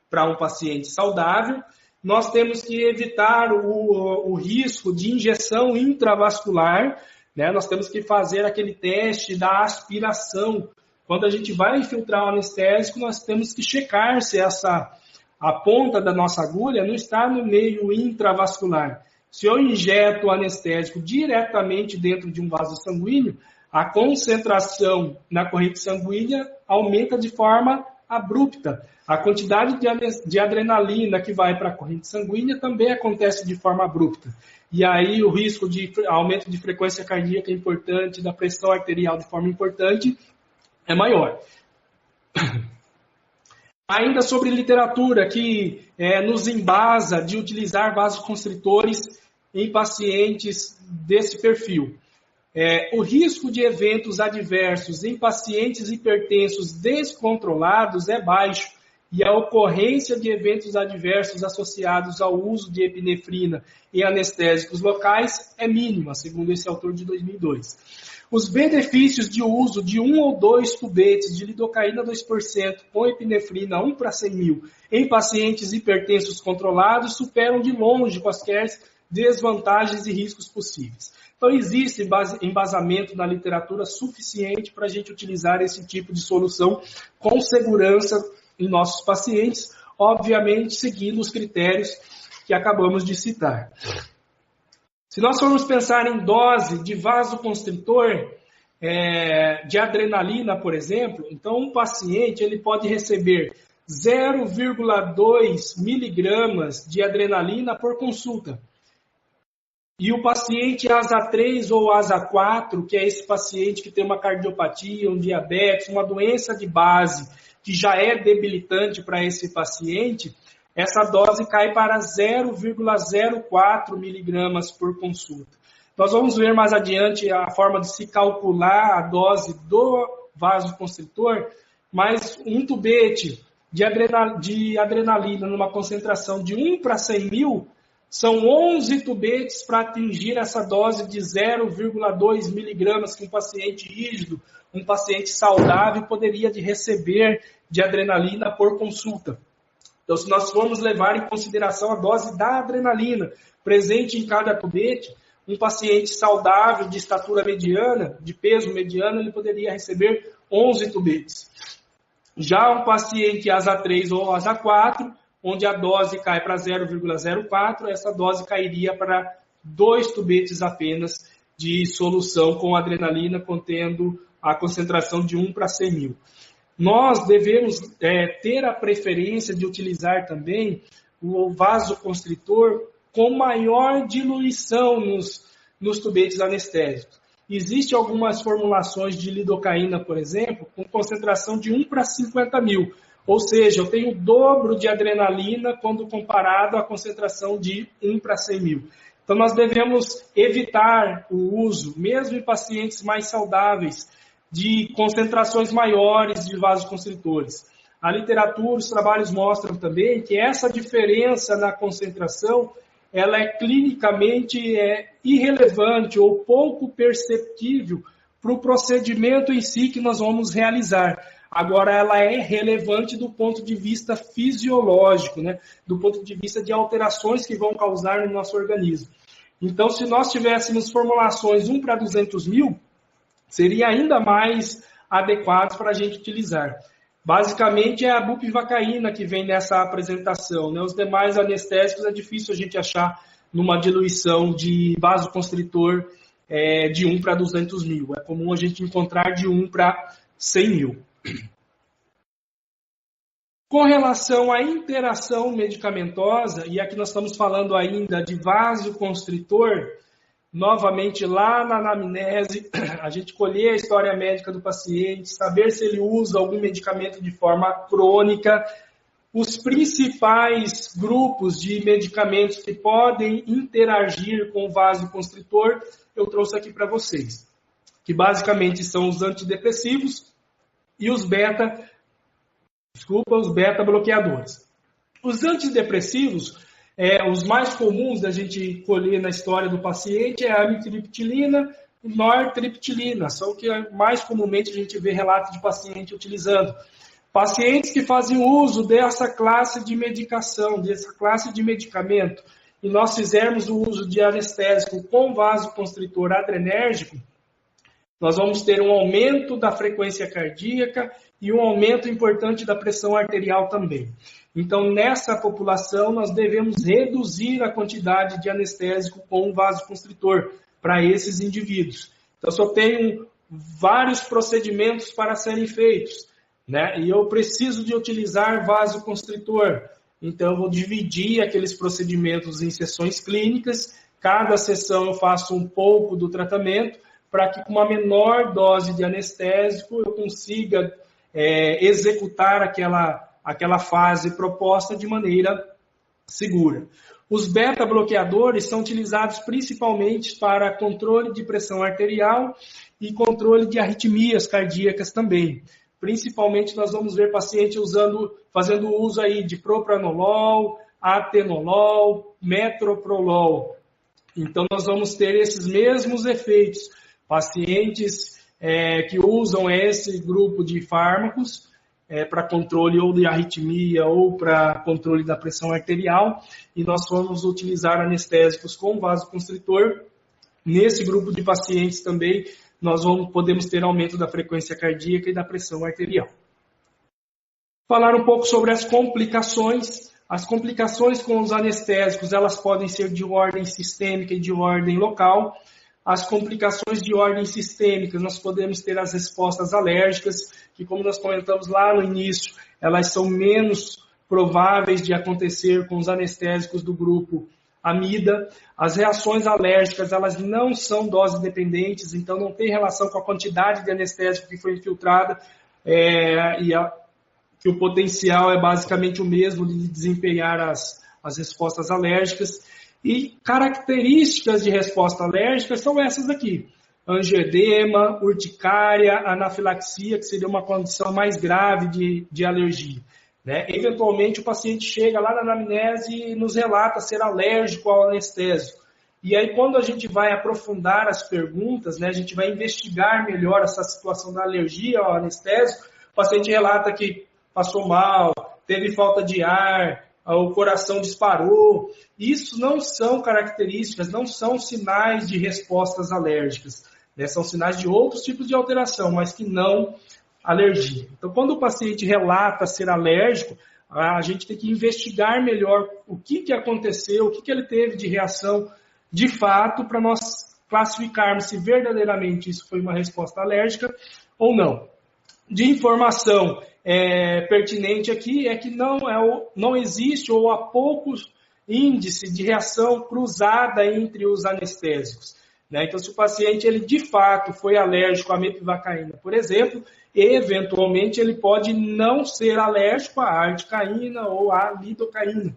para um paciente saudável. Nós temos que evitar o risco de injeção intravascular, né? Nós temos que fazer aquele teste da aspiração. Quando a gente vai infiltrar o anestésico, nós temos que checar se a ponta da nossa agulha não está no meio intravascular. Se eu injeto o anestésico diretamente dentro de um vaso sanguíneo, a concentração na corrente sanguínea aumenta de forma abrupta. A quantidade de adrenalina que vai para a corrente sanguínea também acontece de forma abrupta. E aí o risco de aumento de frequência cardíaca é importante, da pressão arterial de forma importante, é maior. Ainda sobre literatura que nos embasa de utilizar vasoconstritores em pacientes desse perfil. O risco de eventos adversos em pacientes hipertensos descontrolados é baixo e a ocorrência de eventos adversos associados ao uso de epinefrina em anestésicos locais é mínima, segundo esse autor de 2002. Os benefícios de uso de 1 ou 2 tubetes de lidocaína 2% com epinefrina 1 para 100 mil em pacientes hipertensos controlados superam de longe quaisquer desvantagens e riscos possíveis. Então, existe embasamento na literatura suficiente para a gente utilizar esse tipo de solução com segurança em nossos pacientes, obviamente seguindo os critérios que acabamos de citar. Se nós formos pensar em dose de vasoconstritor de adrenalina, por exemplo, então um paciente ele pode receber 0,2 miligramas de adrenalina por consulta. E o paciente ASA 3 ou ASA 4, que é esse paciente que tem uma cardiopatia, um diabetes, uma doença de base, que já é debilitante para esse paciente, essa dose cai para 0,04 miligramas por consulta. Nós vamos ver mais adiante a forma de se calcular a dose do vasoconstritor, mas um tubete de adrenalina numa concentração de 1 para 100 mil, são 11 tubetes para atingir essa dose de 0,2 miligramas que um paciente rígido, um paciente saudável poderia receber de adrenalina por consulta. Então, se nós formos levar em consideração a dose da adrenalina presente em cada tubete, um paciente saudável de estatura mediana, de peso mediano, ele poderia receber 11 tubetes. Já um paciente ASA 3 ou ASA 4, onde a dose cai para 0,04, essa dose cairia para 2 tubetes apenas de solução com adrenalina, contendo a concentração de 1 para 100 mil. Nós devemos ter a preferência de utilizar também o vasoconstritor com maior diluição nos tubetes anestésicos. Existem algumas formulações de lidocaína, por exemplo, com concentração de 1 para 50 mil. Ou seja, eu tenho o dobro de adrenalina quando comparado à concentração de 1 para 100 mil. Então, nós devemos evitar o uso, mesmo em pacientes mais saudáveis, de concentrações maiores de vasoconstritores. A literatura, os trabalhos mostram também que essa diferença na concentração ela é clinicamente irrelevante ou pouco perceptível para o procedimento em si que nós vamos realizar. Agora, ela é relevante do ponto de vista fisiológico, né? Do ponto de vista de alterações que vão causar no nosso organismo. Então, se nós tivéssemos formulações 1 para 200 mil, seria ainda mais adequado para a gente utilizar. Basicamente, é a bupivacaína que vem nessa apresentação, né? Os demais anestésicos é difícil a gente achar numa diluição de vasoconstritor de 1 para 200 mil. É comum a gente encontrar de 1 para 100 mil. Com relação à interação medicamentosa, e aqui nós estamos falando ainda de vasoconstritor, novamente lá na anamnese, a gente colher a história médica do paciente, saber se ele usa algum medicamento de forma crônica. Os principais grupos de medicamentos que podem interagir com o vasoconstritor, eu trouxe aqui para vocês, que basicamente são os antidepressivos e os beta-bloqueadores. Os antidepressivos, os mais comuns da gente colher na história do paciente é a amitriptilina e nortriptilina, são o que mais comumente a gente vê relato de paciente utilizando. Pacientes que fazem uso dessa classe de medicação, dessa classe de medicamento, e nós fizermos o uso de anestésico com vasoconstritor adrenérgico, nós vamos ter um aumento da frequência cardíaca e um aumento importante da pressão arterial também. Então, nessa população, nós devemos reduzir a quantidade de anestésico com vasoconstritor para esses indivíduos. Então, só tenho vários procedimentos para serem feitos, né? E eu preciso de utilizar vasoconstritor. Então, eu vou dividir aqueles procedimentos em sessões clínicas. Cada sessão eu faço um pouco do tratamento, para que com uma menor dose de anestésico eu consiga executar aquela fase proposta de maneira segura. Os beta-bloqueadores são utilizados principalmente para controle de pressão arterial e controle de arritmias cardíacas também. Principalmente nós vamos ver paciente fazendo uso aí de propranolol, atenolol, metoprolol. Então nós vamos ter esses mesmos efeitos. Pacientes que usam esse grupo de fármacos para controle ou de arritmia ou para controle da pressão arterial, e nós vamos utilizar anestésicos com vasoconstritor. Nesse grupo de pacientes também, nós podemos ter aumento da frequência cardíaca e da pressão arterial. Falar um pouco sobre as complicações. As complicações com os anestésicos, elas podem ser de ordem sistêmica e de ordem local. As complicações de ordem sistêmica, nós podemos ter as respostas alérgicas, que como nós comentamos lá no início, elas são menos prováveis de acontecer com os anestésicos do grupo amida. As reações alérgicas, elas não são dose dependentes, então não tem relação com a quantidade de anestésico que foi infiltrada, que o potencial é basicamente o mesmo de desempenhar as respostas alérgicas. E características de resposta alérgica são essas aqui: angioedema, urticária, anafilaxia, que seria uma condição mais grave de alergia, né? Eventualmente o paciente chega lá na anamnese e nos relata ser alérgico ao anestésico. E aí quando a gente vai aprofundar as perguntas, né, a gente vai investigar melhor essa situação da alergia ao anestésico, o paciente relata que passou mal, teve falta de ar, o coração disparou. Isso não são características, não são sinais de respostas alérgicas, né? São sinais de outros tipos de alteração, mas que não alergia. Então, quando o paciente relata ser alérgico, a gente tem que investigar melhor o que aconteceu, o que ele teve de reação de fato, para nós classificarmos se verdadeiramente isso foi uma resposta alérgica ou não. De informação pertinente aqui é que não existe ou há poucos índice de reação cruzada entre os anestésicos, né? Então, se o paciente ele de fato foi alérgico à mepivacaína, por exemplo, eventualmente ele pode não ser alérgico à articaína ou à lidocaína.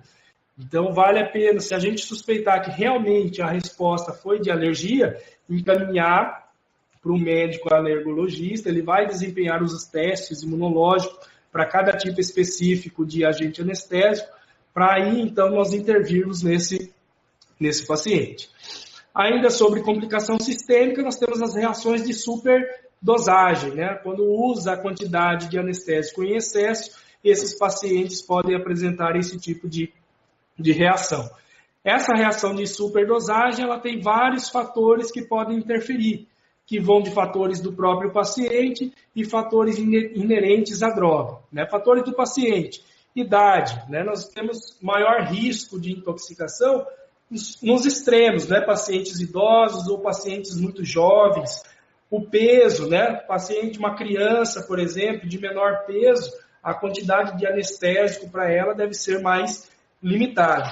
Então, vale a pena, se a gente suspeitar que realmente a resposta foi de alergia, encaminhar para o médico alergologista. Ele vai desempenhar os testes imunológicos para cada tipo específico de agente anestésico, para aí, então, nós intervirmos nesse paciente. Ainda sobre complicação sistêmica, nós temos as reações de super dosagem, né? Quando usa a quantidade de anestésico em excesso, esses pacientes podem apresentar esse tipo de reação. Essa reação de superdosagem, ela tem vários fatores que podem interferir, que vão de fatores do próprio paciente e fatores inerentes à droga, né? Fatores do paciente, idade, né? Nós temos maior risco de intoxicação nos extremos, né? Pacientes idosos ou pacientes muito jovens. O peso, né? Paciente, uma criança, por exemplo, de menor peso, a quantidade de anestésico para ela deve ser mais limitada.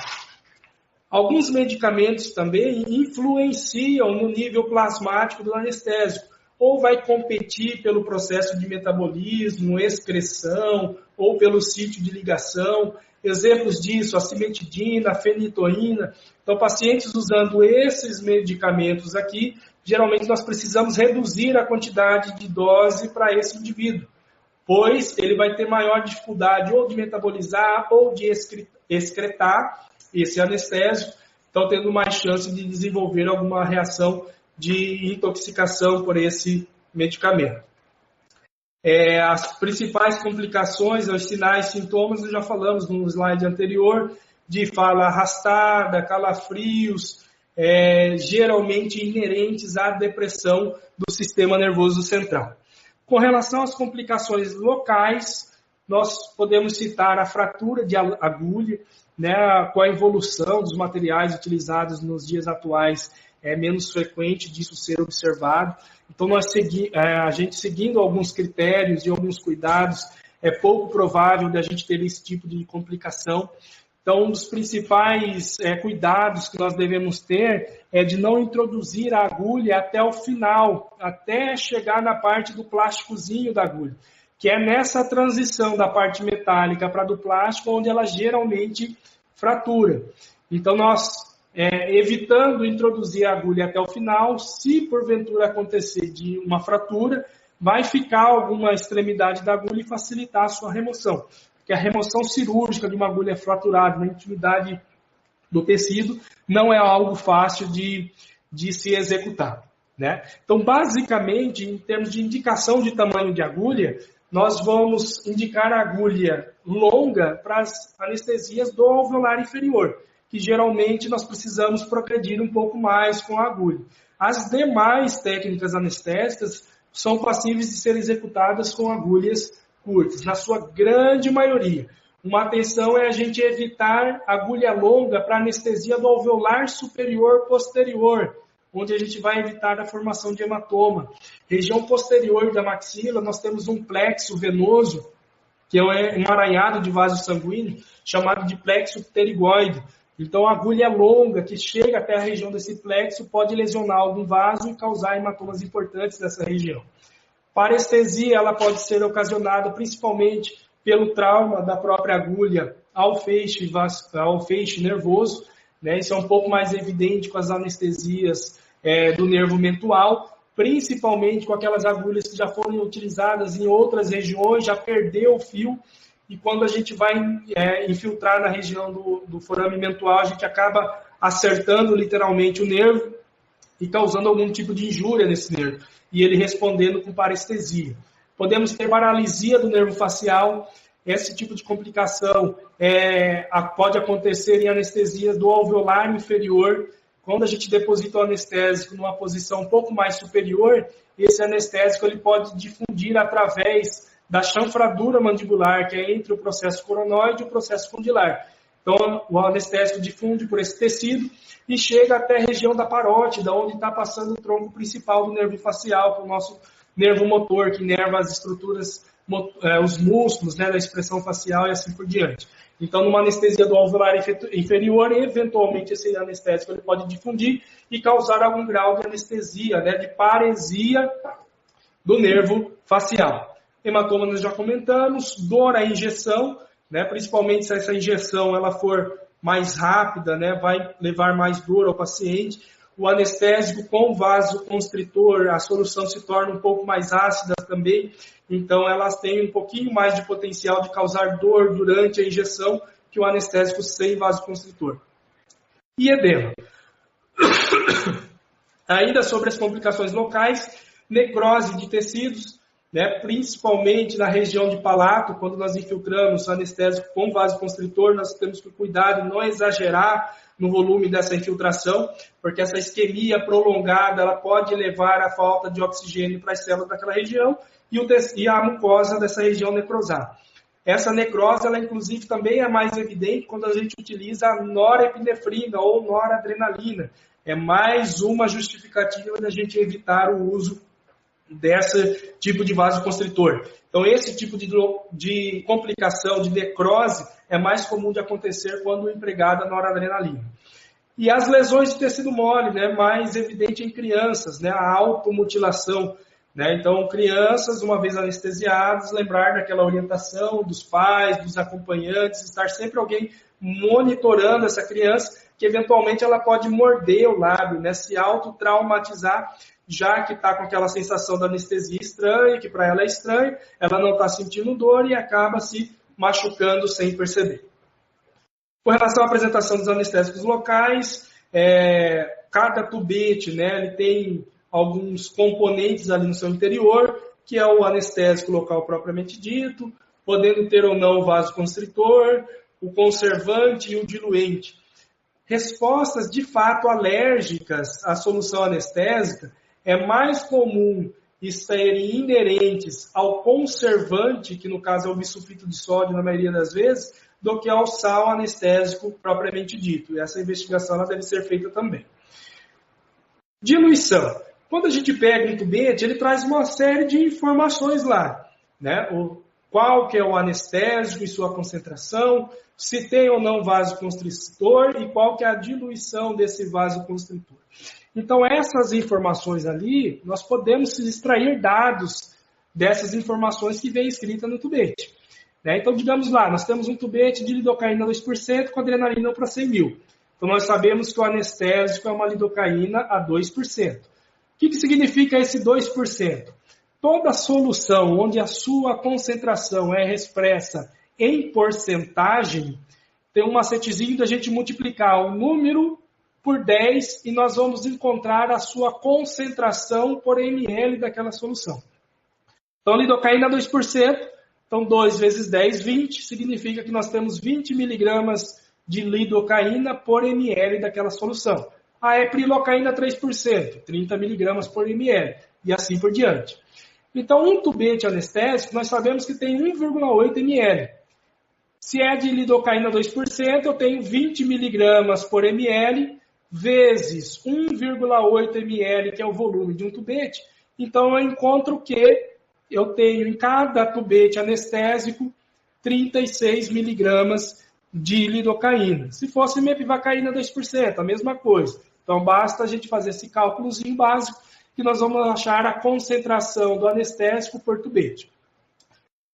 Alguns medicamentos também influenciam no nível plasmático do anestésico, ou vai competir pelo processo de metabolismo, excreção, ou pelo sítio de ligação. Exemplos disso, a cimetidina, a fenitoína. Então, pacientes usando esses medicamentos aqui, geralmente nós precisamos reduzir a quantidade de dose para esse indivíduo, pois ele vai ter maior dificuldade ou de metabolizar ou de excretar esse anestésico, então tendo mais chance de desenvolver alguma reação de intoxicação por esse medicamento. As principais complicações, os sinais e sintomas, nós já falamos no slide anterior, de fala arrastada, calafrios, geralmente inerentes à depressão do sistema nervoso central. Com relação às complicações locais, nós podemos citar a fratura de agulha, né, com a evolução dos materiais utilizados nos dias atuais, é menos frequente disso ser observado. Então, a gente seguindo alguns critérios e alguns cuidados, é pouco provável de a gente ter esse tipo de complicação. Então, um dos principais cuidados que nós devemos ter é de não introduzir a agulha até o final, até chegar na parte do plásticozinho da agulha, que é nessa transição da parte metálica para do plástico, onde ela geralmente fratura. Então, nós, evitando introduzir a agulha até o final, se porventura acontecer de uma fratura, vai ficar alguma extremidade da agulha e facilitar a sua remoção. Porque a remoção cirúrgica de uma agulha fraturada na intimidade do tecido não é algo fácil de se executar, né? Então, basicamente, em termos de indicação de tamanho de agulha, nós vamos indicar a agulha longa para as anestesias do alveolar inferior, que geralmente nós precisamos progredir um pouco mais com a agulha. As demais técnicas anestésicas são passíveis de ser executadas com agulhas curtas, na sua grande maioria. Uma atenção é a gente evitar agulha longa para anestesia do alveolar superior posterior, onde a gente vai evitar a formação de hematoma. Região posterior da maxila, nós temos um plexo venoso, que é um emaranhado de vaso sanguíneo, chamado de plexo pterigoide. Então, a agulha longa que chega até a região desse plexo pode lesionar algum vaso e causar hematomas importantes nessa região. Parestesia, ela pode ser ocasionada principalmente pelo trauma da própria agulha ao feixe nervoso, né? Isso é um pouco mais evidente com as anestesias do nervo mentual, principalmente com aquelas agulhas que já foram utilizadas em outras regiões, já perdeu o fio, e quando a gente vai infiltrar na região do forame mentual, a gente acaba acertando literalmente o nervo e causando algum tipo de injúria nesse nervo, e ele respondendo com parestesia. Podemos ter paralisia do nervo facial. Esse tipo de complicação pode acontecer em anestesias do alveolar inferior. Quando a gente deposita o anestésico numa posição um pouco mais superior, esse anestésico ele pode difundir através da chanfradura mandibular, que é entre o processo coronoide e o processo condilar. Então, o anestésico difunde por esse tecido e chega até a região da parótida, onde está passando o tronco principal do nervo facial, que é o nosso nervo motor, que inerva as estruturas, os músculos, né, da expressão facial e assim por diante. Então, numa anestesia do alveolar inferior, eventualmente esse anestésico ele pode difundir e causar algum grau de anestesia, né, de paresia do nervo facial. Hematoma nós já comentamos, dor à injeção, né, principalmente se essa injeção ela for mais rápida, né, vai levar mais dor ao paciente. O anestésico com vasoconstritor, a solução se torna um pouco mais ácida também, então elas têm um pouquinho mais de potencial de causar dor durante a injeção que o anestésico sem vasoconstritor. E edema. Ainda sobre as complicações locais, necrose de tecidos, né, principalmente na região de palato, quando nós infiltramos anestésico com vasoconstritor, nós temos que cuidar de não exagerar no volume dessa infiltração, porque essa isquemia prolongada ela pode levar à falta de oxigênio para as células daquela região e a mucosa dessa região necrosar. Essa necrose, ela inclusive também é mais evidente quando a gente utiliza a norepinefrina ou noradrenalina. É mais uma justificativa da gente evitar o uso desse tipo de vasoconstritor. Então, esse tipo de complicação, de necrose, é mais comum de acontecer quando empregada a noradrenalina. E as lesões de tecido mole, né, mais evidente em crianças, né, a automutilação. Né? Então, crianças, uma vez anestesiadas, lembrar daquela orientação dos pais, dos acompanhantes, estar sempre alguém monitorando essa criança, que eventualmente ela pode morder o lábio, né? Se autotraumatizar, já que está com aquela sensação da anestesia estranha, que para ela é estranho, ela não está sentindo dor e acaba se machucando sem perceber. Com relação à apresentação dos anestésicos locais, cada tubete, né, ele tem alguns componentes ali no seu interior, que é o anestésico local propriamente dito, podendo ter ou não o vasoconstritor, o conservante e o diluente. Respostas de fato alérgicas à solução anestésica é mais comum serem inerentes ao conservante, que no caso é o bisulfito de sódio na maioria das vezes, do que ao sal anestésico propriamente dito. E essa investigação ela deve ser feita também. Diluição. Quando a gente pega um tubete, ele traz uma série de informações lá, né? Qual que é o anestésico e sua concentração, se tem ou não vasoconstritor e qual que é a diluição desse vasoconstritor. Então, essas informações ali, nós podemos extrair dados dessas informações que vem escrita no tubete. Né? Então, digamos lá, nós temos um tubete de lidocaína 2% com adrenalina para 100 mil. Então, nós sabemos que o anestésico é uma lidocaína a 2%. O que significa esse 2%? Toda solução onde a sua concentração é expressa em porcentagem, tem um macetezinho da gente multiplicar o número por 10 e nós vamos encontrar a sua concentração por ml daquela solução. Então, lidocaína 2%, então 2 vezes 10, 20, significa que nós temos 20 miligramas de lidocaína por ml daquela solução. A eprilocaína 3%, 30 miligramas por ml, e assim por diante. Então, um tubete anestésico, nós sabemos que tem 1,8 ml. Se é de lidocaína 2%, eu tenho 20 miligramas por ml, vezes 1,8 ml, que é o volume de um tubete. Então, eu encontro que eu tenho em cada tubete anestésico 36 miligramas de lidocaína. Se fosse mepivacaína 2%, a mesma coisa. Então, basta a gente fazer esse cálculozinho básico que nós vamos achar a concentração do anestésico por tubete.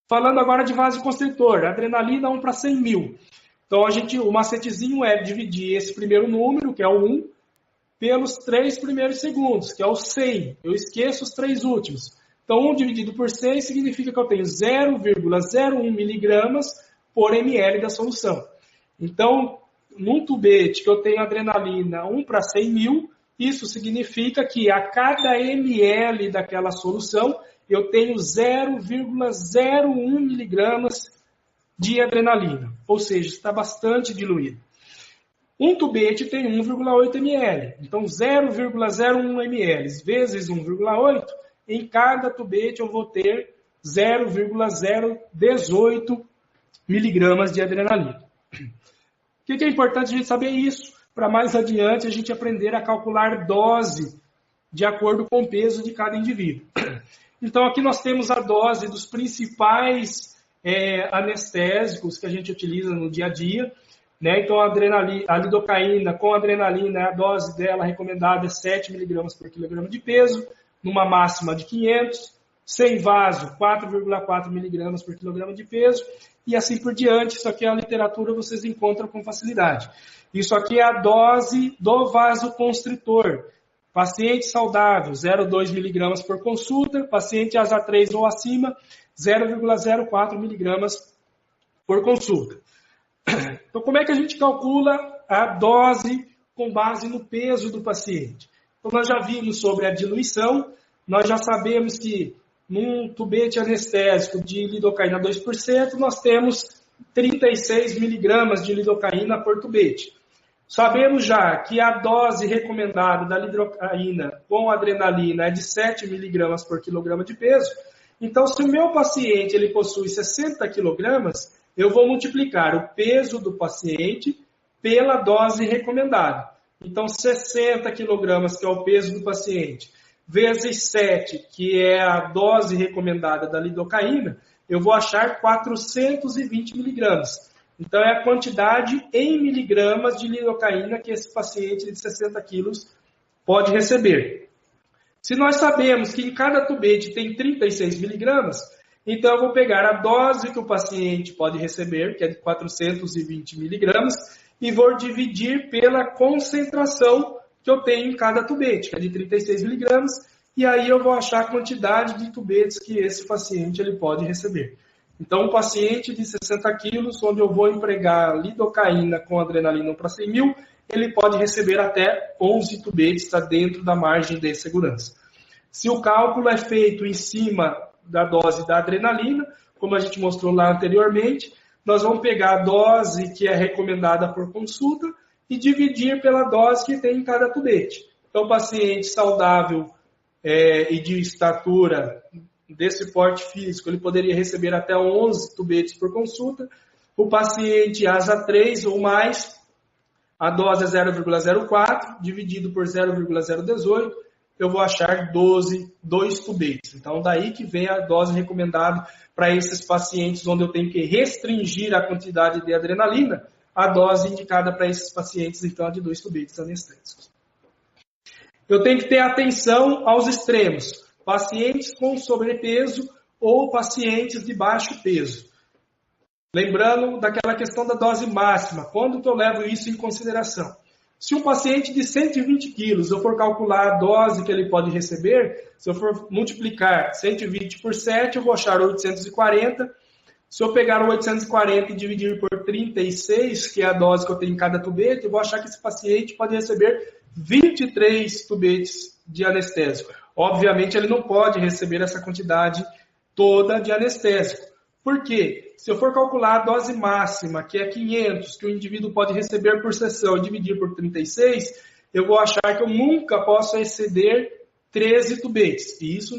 Falando agora de vasoconstritor, adrenalina 1 para 100 mil. Então, o macetezinho é dividir esse primeiro número, que é o 1, pelos 3 primeiros segundos, que é o 100. Eu esqueço os 3 últimos. Então, 1 dividido por 100 significa que eu tenho 0,01 miligramas por ml da solução. Então, num tubete que eu tenho adrenalina 1 para 100 mil, isso significa que a cada ml daquela solução, eu tenho 0,01 miligramas de adrenalina. Ou seja, está bastante diluído. Um tubete tem 1,8 ml. Então, 0,01 ml vezes 1,8, em cada tubete eu vou ter 0,018 miligramas de adrenalina. O que é importante a gente saber isso? Para mais adiante a gente aprender a calcular dose de acordo com o peso de cada indivíduo. Então aqui nós temos a dose dos principais anestésicos que a gente utiliza no dia a dia. Né? Então a lidocaína com adrenalina, a dose dela recomendada é 7 mg por quilograma de peso, numa máxima de 500. Sem vaso, 4,4 mg por quilograma de peso. E assim por diante, isso aqui é a literatura, vocês encontram com facilidade. Isso aqui é a dose do vasoconstritor. Paciente saudável, 0,2 mg por consulta. Paciente asa 3 ou acima, 0,04 mg por consulta. Então, como é que a gente calcula a dose com base no peso do paciente? Então, nós já vimos sobre a diluição, nós já sabemos que num tubete anestésico de lidocaína 2%, nós temos 36 miligramas de lidocaína por tubete. Sabemos já que a dose recomendada da lidocaína com adrenalina é de 7 miligramas por quilograma de peso. Então, se o meu paciente ele possui 60 quilogramas, eu vou multiplicar o peso do paciente pela dose recomendada. Então, 60 quilogramas, que é o peso do paciente, vezes 7, que é a dose recomendada da lidocaína, eu vou achar 420 miligramas. Então, é a quantidade em miligramas de lidocaína que esse paciente de 60 quilos pode receber. Se nós sabemos que em cada tubete tem 36 miligramas, então eu vou pegar a dose que o paciente pode receber, que é de 420 miligramas, e vou dividir pela concentração que eu tenho em cada tubete, que é de 36 miligramas, e aí eu vou achar a quantidade de tubetes que esse paciente ele pode receber. Então, um paciente de 60 quilos, onde eu vou empregar lidocaína com adrenalina para 100 mil, ele pode receber até 11 tubetes, está dentro da margem de segurança. Se o cálculo é feito em cima da dose da adrenalina, como a gente mostrou lá anteriormente, nós vamos pegar a dose que é recomendada por consulta e dividir pela dose que tem em cada tubete. Então, o paciente saudável e de estatura desse porte físico, ele poderia receber até 11 tubetes por consulta. O paciente asa 3 ou mais, a dose é 0,04, dividido por 0,018, eu vou achar 2 tubetes. Então, daí que vem a dose recomendada para esses pacientes, onde eu tenho que restringir a quantidade de adrenalina, a dose indicada para esses pacientes, então, é de 2 tubetes anestésicos. Eu tenho que ter atenção aos extremos. Pacientes com sobrepeso ou pacientes de baixo peso. Lembrando daquela questão da dose máxima, quando que eu levo isso em consideração? Se um paciente de 120 quilos, eu for calcular a dose que ele pode receber, se eu for multiplicar 120 por 7, eu vou achar 840. Se eu pegar o 840 e dividir por 36, que é a dose que eu tenho em cada tubete, eu vou achar que esse paciente pode receber 23 tubetes de anestésico. Obviamente, ele não pode receber essa quantidade toda de anestésico. Por quê? Se eu for calcular a dose máxima, que é 500, que o indivíduo pode receber por sessão, e dividir por 36, eu vou achar que eu nunca posso exceder 13 tubetes. E isso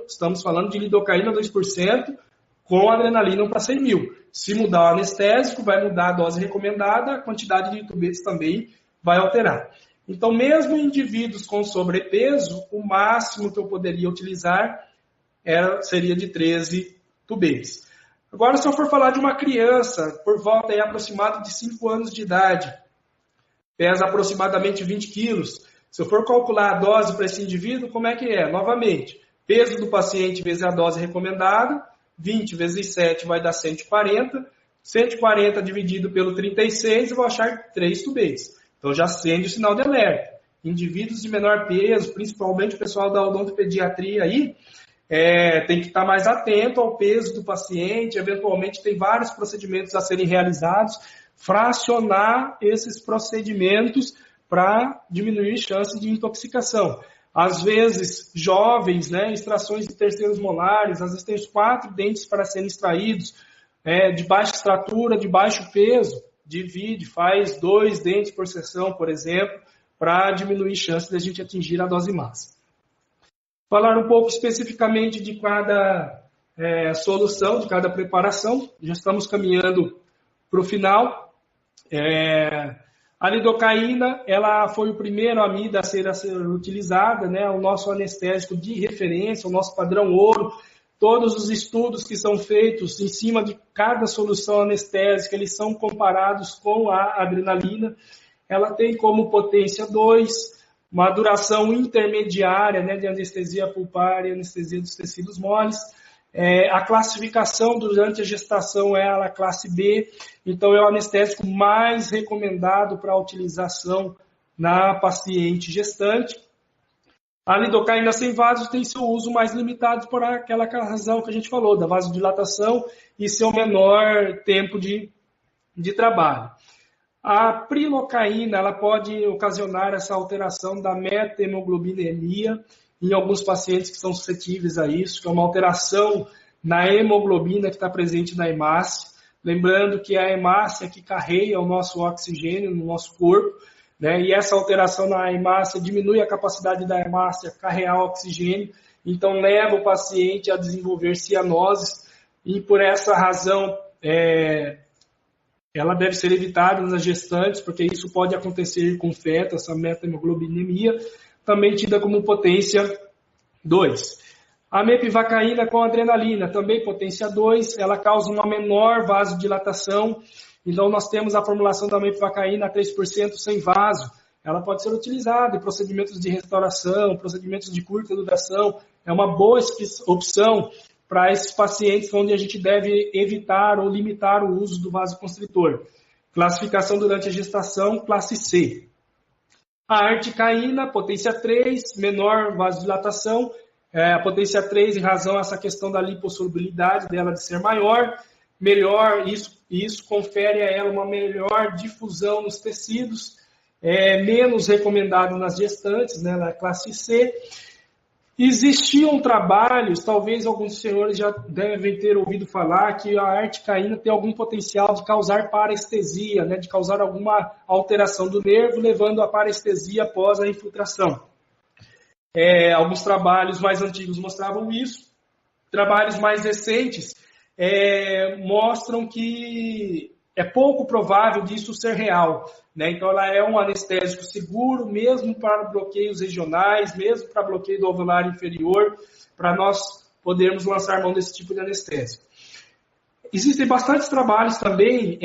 estamos falando de lidocaína 2% com adrenalina para 100 mil. Se mudar o anestésico, vai mudar a dose recomendada, a quantidade de tubetes também vai alterar. Então, mesmo em indivíduos com sobrepeso, o máximo que eu poderia utilizar seria de 13 tubetes. Agora, se eu for falar de uma criança, por volta aproximada de 5 anos de idade, pesa aproximadamente 20 quilos, se eu for calcular a dose para esse indivíduo, como é que é? Novamente, peso do paciente vezes a dose recomendada, 20 vezes 7 vai dar 140, 140 dividido pelo 36, eu vou achar 3 tubetes. Então, já acende o sinal de alerta. Indivíduos de menor peso, principalmente o pessoal da odontopediatria aí, tem que estar mais atento ao peso do paciente. Eventualmente, tem vários procedimentos a serem realizados. Fracionar esses procedimentos para diminuir chances de intoxicação. Às vezes, jovens, extrações de terceiros molares, às vezes tem os 4 dentes para serem extraídos, de baixa estatura, de baixo peso. Divide, faz 2 dentes por sessão, por exemplo, para diminuir chances de a gente atingir a dose máxima. Falar um pouco especificamente de cada solução, de cada preparação. Já estamos caminhando para o final. A lidocaína, ela foi o primeiro amida a ser utilizada, o nosso anestésico de referência, o nosso padrão ouro. Todos os estudos que são feitos em cima de cada solução anestésica, eles são comparados com a adrenalina. Ela tem como potência 2, uma duração intermediária de anestesia pulpar e anestesia dos tecidos moles. A classificação durante a gestação é a classe B, então é o anestésico mais recomendado para a utilização na paciente gestante. A lidocaína sem vasos tem seu uso mais limitado por aquela razão que a gente falou, da vasodilatação e seu menor tempo de trabalho. A prilocaína, ela pode ocasionar essa alteração da meta-hemoglobinemia em alguns pacientes que são suscetíveis a isso, que é uma alteração na hemoglobina que está presente na hemácia. Lembrando que a hemácia que carrega o nosso oxigênio no nosso corpo, né? E essa alteração na hemácia diminui a capacidade da hemácia carregar oxigênio, então leva o paciente a desenvolver cianoses, e por essa razão ela deve ser evitada nas gestantes, porque isso pode acontecer com o feto, essa meta-hemoglobinemia, também tida como potência 2. A mepivacaína com adrenalina, também potência 2, ela causa uma menor vasodilatação, então nós temos a formulação da mepivacaína a 3% sem vaso. Ela pode ser utilizada em procedimentos de restauração, procedimentos de curta duração, é uma boa opção para esses pacientes onde a gente deve evitar ou limitar o uso do vasoconstritor. Classificação durante a gestação, classe C. A articaína, potência 3, menor vasodilatação. A potência 3 em razão a essa questão da lipossolubilidade dela de ser maior. Melhor, isso confere a ela uma melhor difusão nos tecidos. Menos recomendado nas gestantes, né, na classe C. Existiam trabalhos, talvez alguns senhores já devem ter ouvido falar, que a articaína tem algum potencial de causar parestesia, né, de causar alguma alteração do nervo, levando à parestesia após a infiltração. Alguns trabalhos mais antigos mostravam isso. Trabalhos mais recentes mostram que é pouco provável disso ser real, né? Então, ela é um anestésico seguro, mesmo para bloqueios regionais, mesmo para bloqueio do alveolar inferior, para nós podermos lançar mão desse tipo de anestésico. Existem bastantes trabalhos também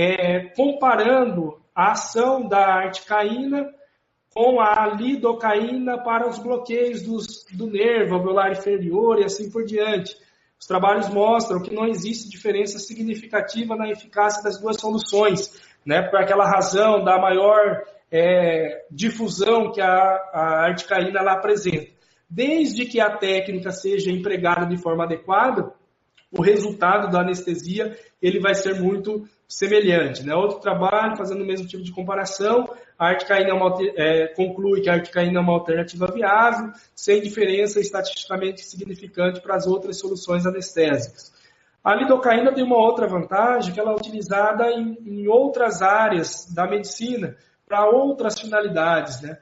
comparando a ação da articaína com a lidocaína para os bloqueios do nervo alveolar inferior e assim por diante. Os trabalhos mostram que não existe diferença significativa na eficácia das duas soluções, né, por aquela razão da maior difusão que a articaína ela apresenta. Desde que a técnica seja empregada de forma adequada, o resultado da anestesia ele vai ser muito semelhante, né? Outro trabalho, fazendo o mesmo tipo de comparação, a articaína conclui que a articaína é uma alternativa viável, sem diferença estatisticamente significante para as outras soluções anestésicas. A lidocaína tem uma outra vantagem, que ela é utilizada em outras áreas da medicina, para outras finalidades, né?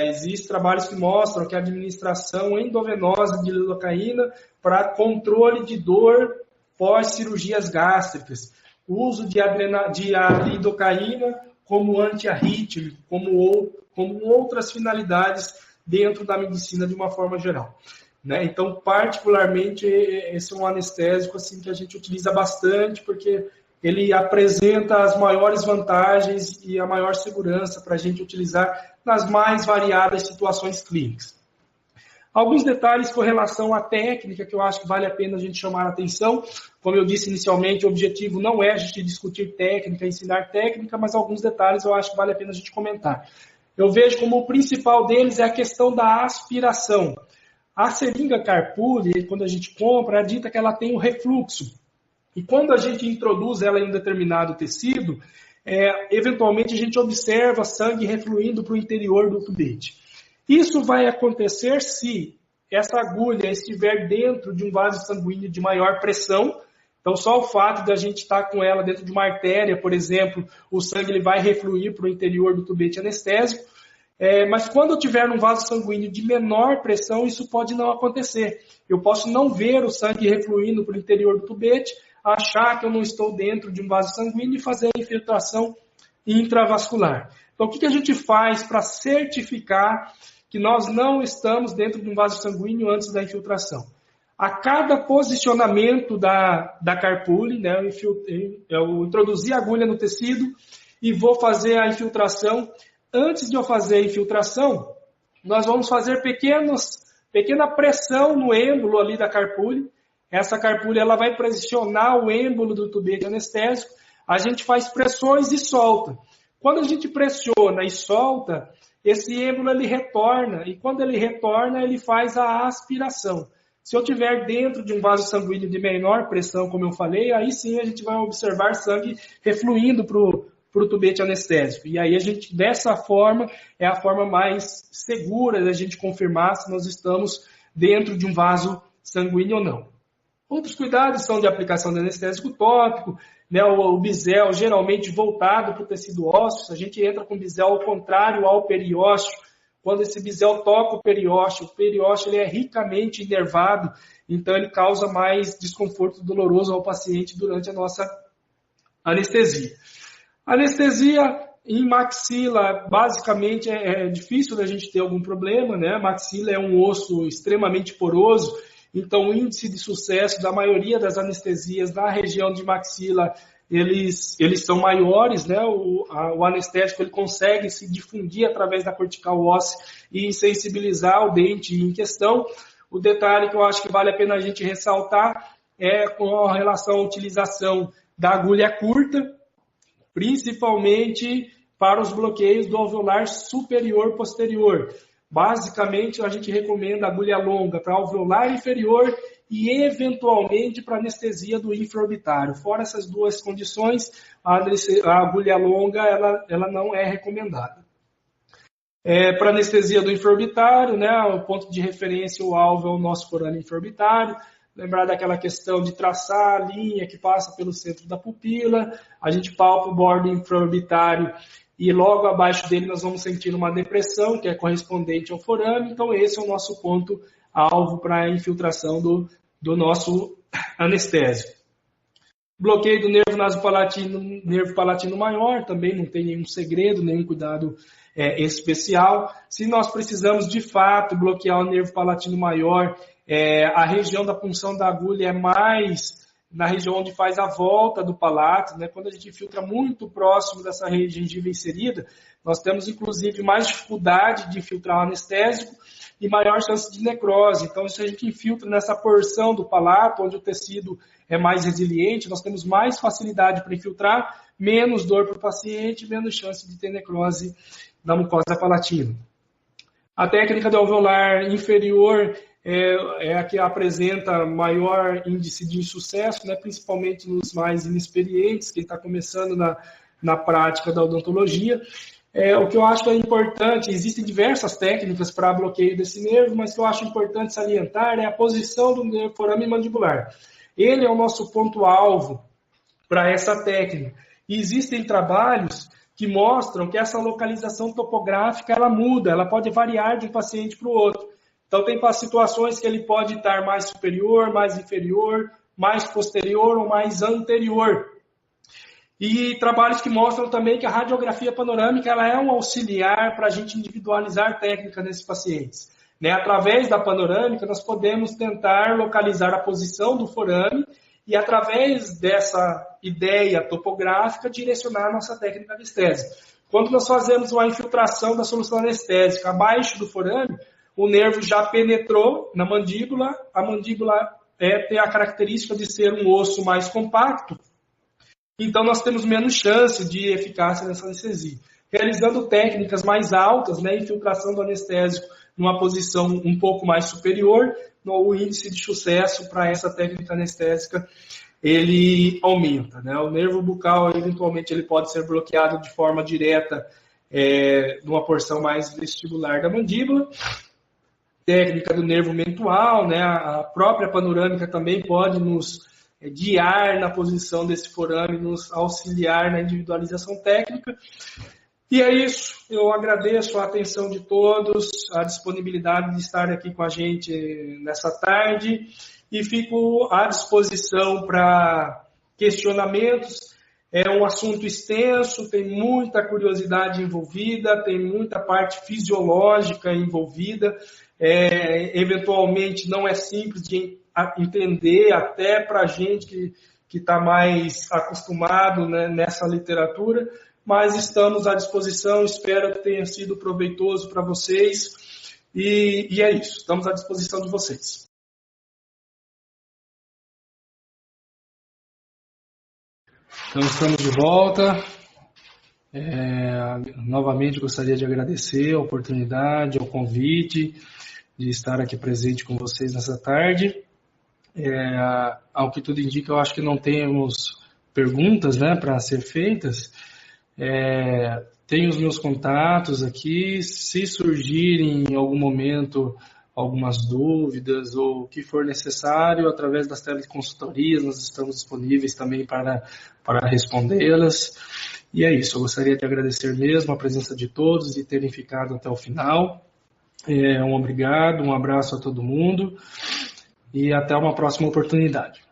Existem trabalhos que mostram que a administração endovenosa de lidocaína para controle de dor pós-cirurgias gástricas, o uso de lidocaína como antiarrítmico, como outras finalidades dentro da medicina de uma forma geral, né? Então, particularmente, esse é um anestésico assim, que a gente utiliza bastante, porque ele apresenta as maiores vantagens e a maior segurança para a gente utilizar nas mais variadas situações clínicas. Alguns detalhes com relação à técnica que eu acho que vale a pena a gente chamar a atenção. Como eu disse inicialmente, o objetivo não é a gente discutir técnica, ensinar técnica, mas alguns detalhes eu acho que vale a pena a gente comentar. Eu vejo como o principal deles é a questão da aspiração. A seringa Carpuli, quando a gente compra, é dita que ela tem o refluxo. E quando a gente introduz ela em um determinado tecido, eventualmente a gente observa sangue refluindo para o interior do tubete. Isso vai acontecer se essa agulha estiver dentro de um vaso sanguíneo de maior pressão. Então, só o fato de a gente estar com ela dentro de uma artéria, por exemplo, o sangue ele vai refluir para o interior do tubete anestésico. Mas quando eu tiver num vaso sanguíneo de menor pressão, isso pode não acontecer. Eu posso não ver o sangue refluindo para o interior do tubete, achar que eu não estou dentro de um vaso sanguíneo e fazer a infiltração intravascular. Então, o que a gente faz para certificar que nós não estamos dentro de um vaso sanguíneo antes da infiltração? A cada posicionamento da Carpuli, né, eu introduzi a agulha no tecido e vou fazer a infiltração. Antes de eu fazer a infiltração, nós vamos fazer pequena pressão no êmbolo ali da Carpuli. Essa Carpuli ela vai pressionar o êmbolo do tubete anestésico. A gente faz pressões e solta. Quando a gente pressiona e solta, esse êmbolo ele retorna. E quando ele retorna, ele faz a aspiração. Se eu estiver dentro de um vaso sanguíneo de menor pressão, como eu falei, aí sim a gente vai observar sangue refluindo para para o tubete anestésico. E aí a gente, dessa forma, é a forma mais segura da gente confirmar se nós estamos dentro de um vaso sanguíneo ou não. Outros cuidados são de aplicação de anestésico tópico, né, o bisel geralmente voltado para o tecido ósseo. A gente entra com o bisel ao contrário ao periósteo. Quando esse bisel toca o periósteo ele é ricamente inervado, então ele causa mais desconforto doloroso ao paciente durante a nossa anestesia. Anestesia em maxila, basicamente, é difícil da gente ter algum problema, né? A maxila é um osso extremamente poroso, então o índice de sucesso da maioria das anestesias na região de maxila, eles são maiores, né? O anestésico ele consegue se difundir através da cortical óssea e sensibilizar o dente em questão. O detalhe que eu acho que vale a pena a gente ressaltar é com relação à utilização da agulha curta, principalmente para os bloqueios do alveolar superior posterior. Basicamente, a gente recomenda agulha longa para alveolar inferior e, eventualmente, para anestesia do infraorbitário. Fora essas duas condições, a agulha longa ela não é recomendada. Para anestesia do infraorbitário, né, o ponto de referência, o alvo é o nosso forame infraorbitário. Lembrar daquela questão de traçar a linha que passa pelo centro da pupila. A gente palpa o bordo infraorbitário e logo abaixo dele nós vamos sentir uma depressão, que é correspondente ao forame. Então esse é o nosso ponto-alvo para a infiltração do nosso anestésico. Bloqueio do nervo nasopalatino, nervo palatino maior, também não tem nenhum segredo, nenhum cuidado especial. Se nós precisamos de fato bloquear o nervo palatino maior, a região da punção da agulha é mais na região onde faz a volta do palato, né? Quando a gente infiltra muito próximo dessa gengiva inserida, nós temos inclusive mais dificuldade de infiltrar o anestésico e maior chance de necrose. Então, se a gente infiltra nessa porção do palato, onde o tecido é mais resiliente, nós temos mais facilidade para infiltrar, menos dor para o paciente, menos chance de ter necrose da mucosa palatina. A técnica do alveolar inferior é a que apresenta maior índice de insucesso, né, principalmente nos mais inexperientes, quem está começando na prática da odontologia. O que eu acho que é importante, existem diversas técnicas para bloqueio desse nervo, mas o que eu acho importante salientar é a posição do nervo forame mandibular. Ele é o nosso ponto-alvo para essa técnica. E existem trabalhos que mostram que essa localização topográfica ela muda, ela pode variar de um paciente para o outro. Então, tem situações que ele pode estar mais superior, mais inferior, mais posterior ou mais anterior. E trabalhos que mostram também que a radiografia panorâmica ela é um auxiliar para a gente individualizar técnica nesses pacientes. Né? Através da panorâmica, nós podemos tentar localizar a posição do forame e, através dessa ideia topográfica, direcionar a nossa técnica anestésica. Quando nós fazemos uma infiltração da solução anestésica abaixo do forame, o nervo já penetrou na mandíbula, a mandíbula tem a característica de ser um osso mais compacto, então nós temos menos chance de eficácia nessa anestesia. Realizando técnicas mais altas, né, infiltração do anestésico numa posição um pouco mais superior, o índice de sucesso para essa técnica anestésica ele aumenta. Né? O nervo bucal, eventualmente, ele pode ser bloqueado de forma direta numa porção mais vestibular da mandíbula. Técnica do nervo mentual, né? A própria panorâmica também pode nos guiar na posição desse forame, nos auxiliar na individualização técnica. E é isso, eu agradeço a atenção de todos, a disponibilidade de estar aqui com a gente nessa tarde e fico à disposição para questionamentos. É um assunto extenso, tem muita curiosidade envolvida, tem muita parte fisiológica envolvida. Eventualmente não é simples de entender até para a gente que está mais acostumado, né, nessa literatura, mas estamos à disposição, espero que tenha sido proveitoso para vocês e é isso, estamos à disposição de vocês. Então estamos de volta. Novamente gostaria de agradecer a oportunidade, o convite de estar aqui presente com vocês nessa tarde. Ao que tudo indica, eu acho que não temos perguntas, né, para ser feitas. Tenho os meus contatos aqui, se surgirem em algum momento algumas dúvidas ou o que for necessário, através das teleconsultorias, nós estamos disponíveis também para respondê-las. E é isso, eu gostaria de agradecer mesmo a presença de todos e terem ficado até o final. Um obrigado, um abraço a todo mundo e até uma próxima oportunidade.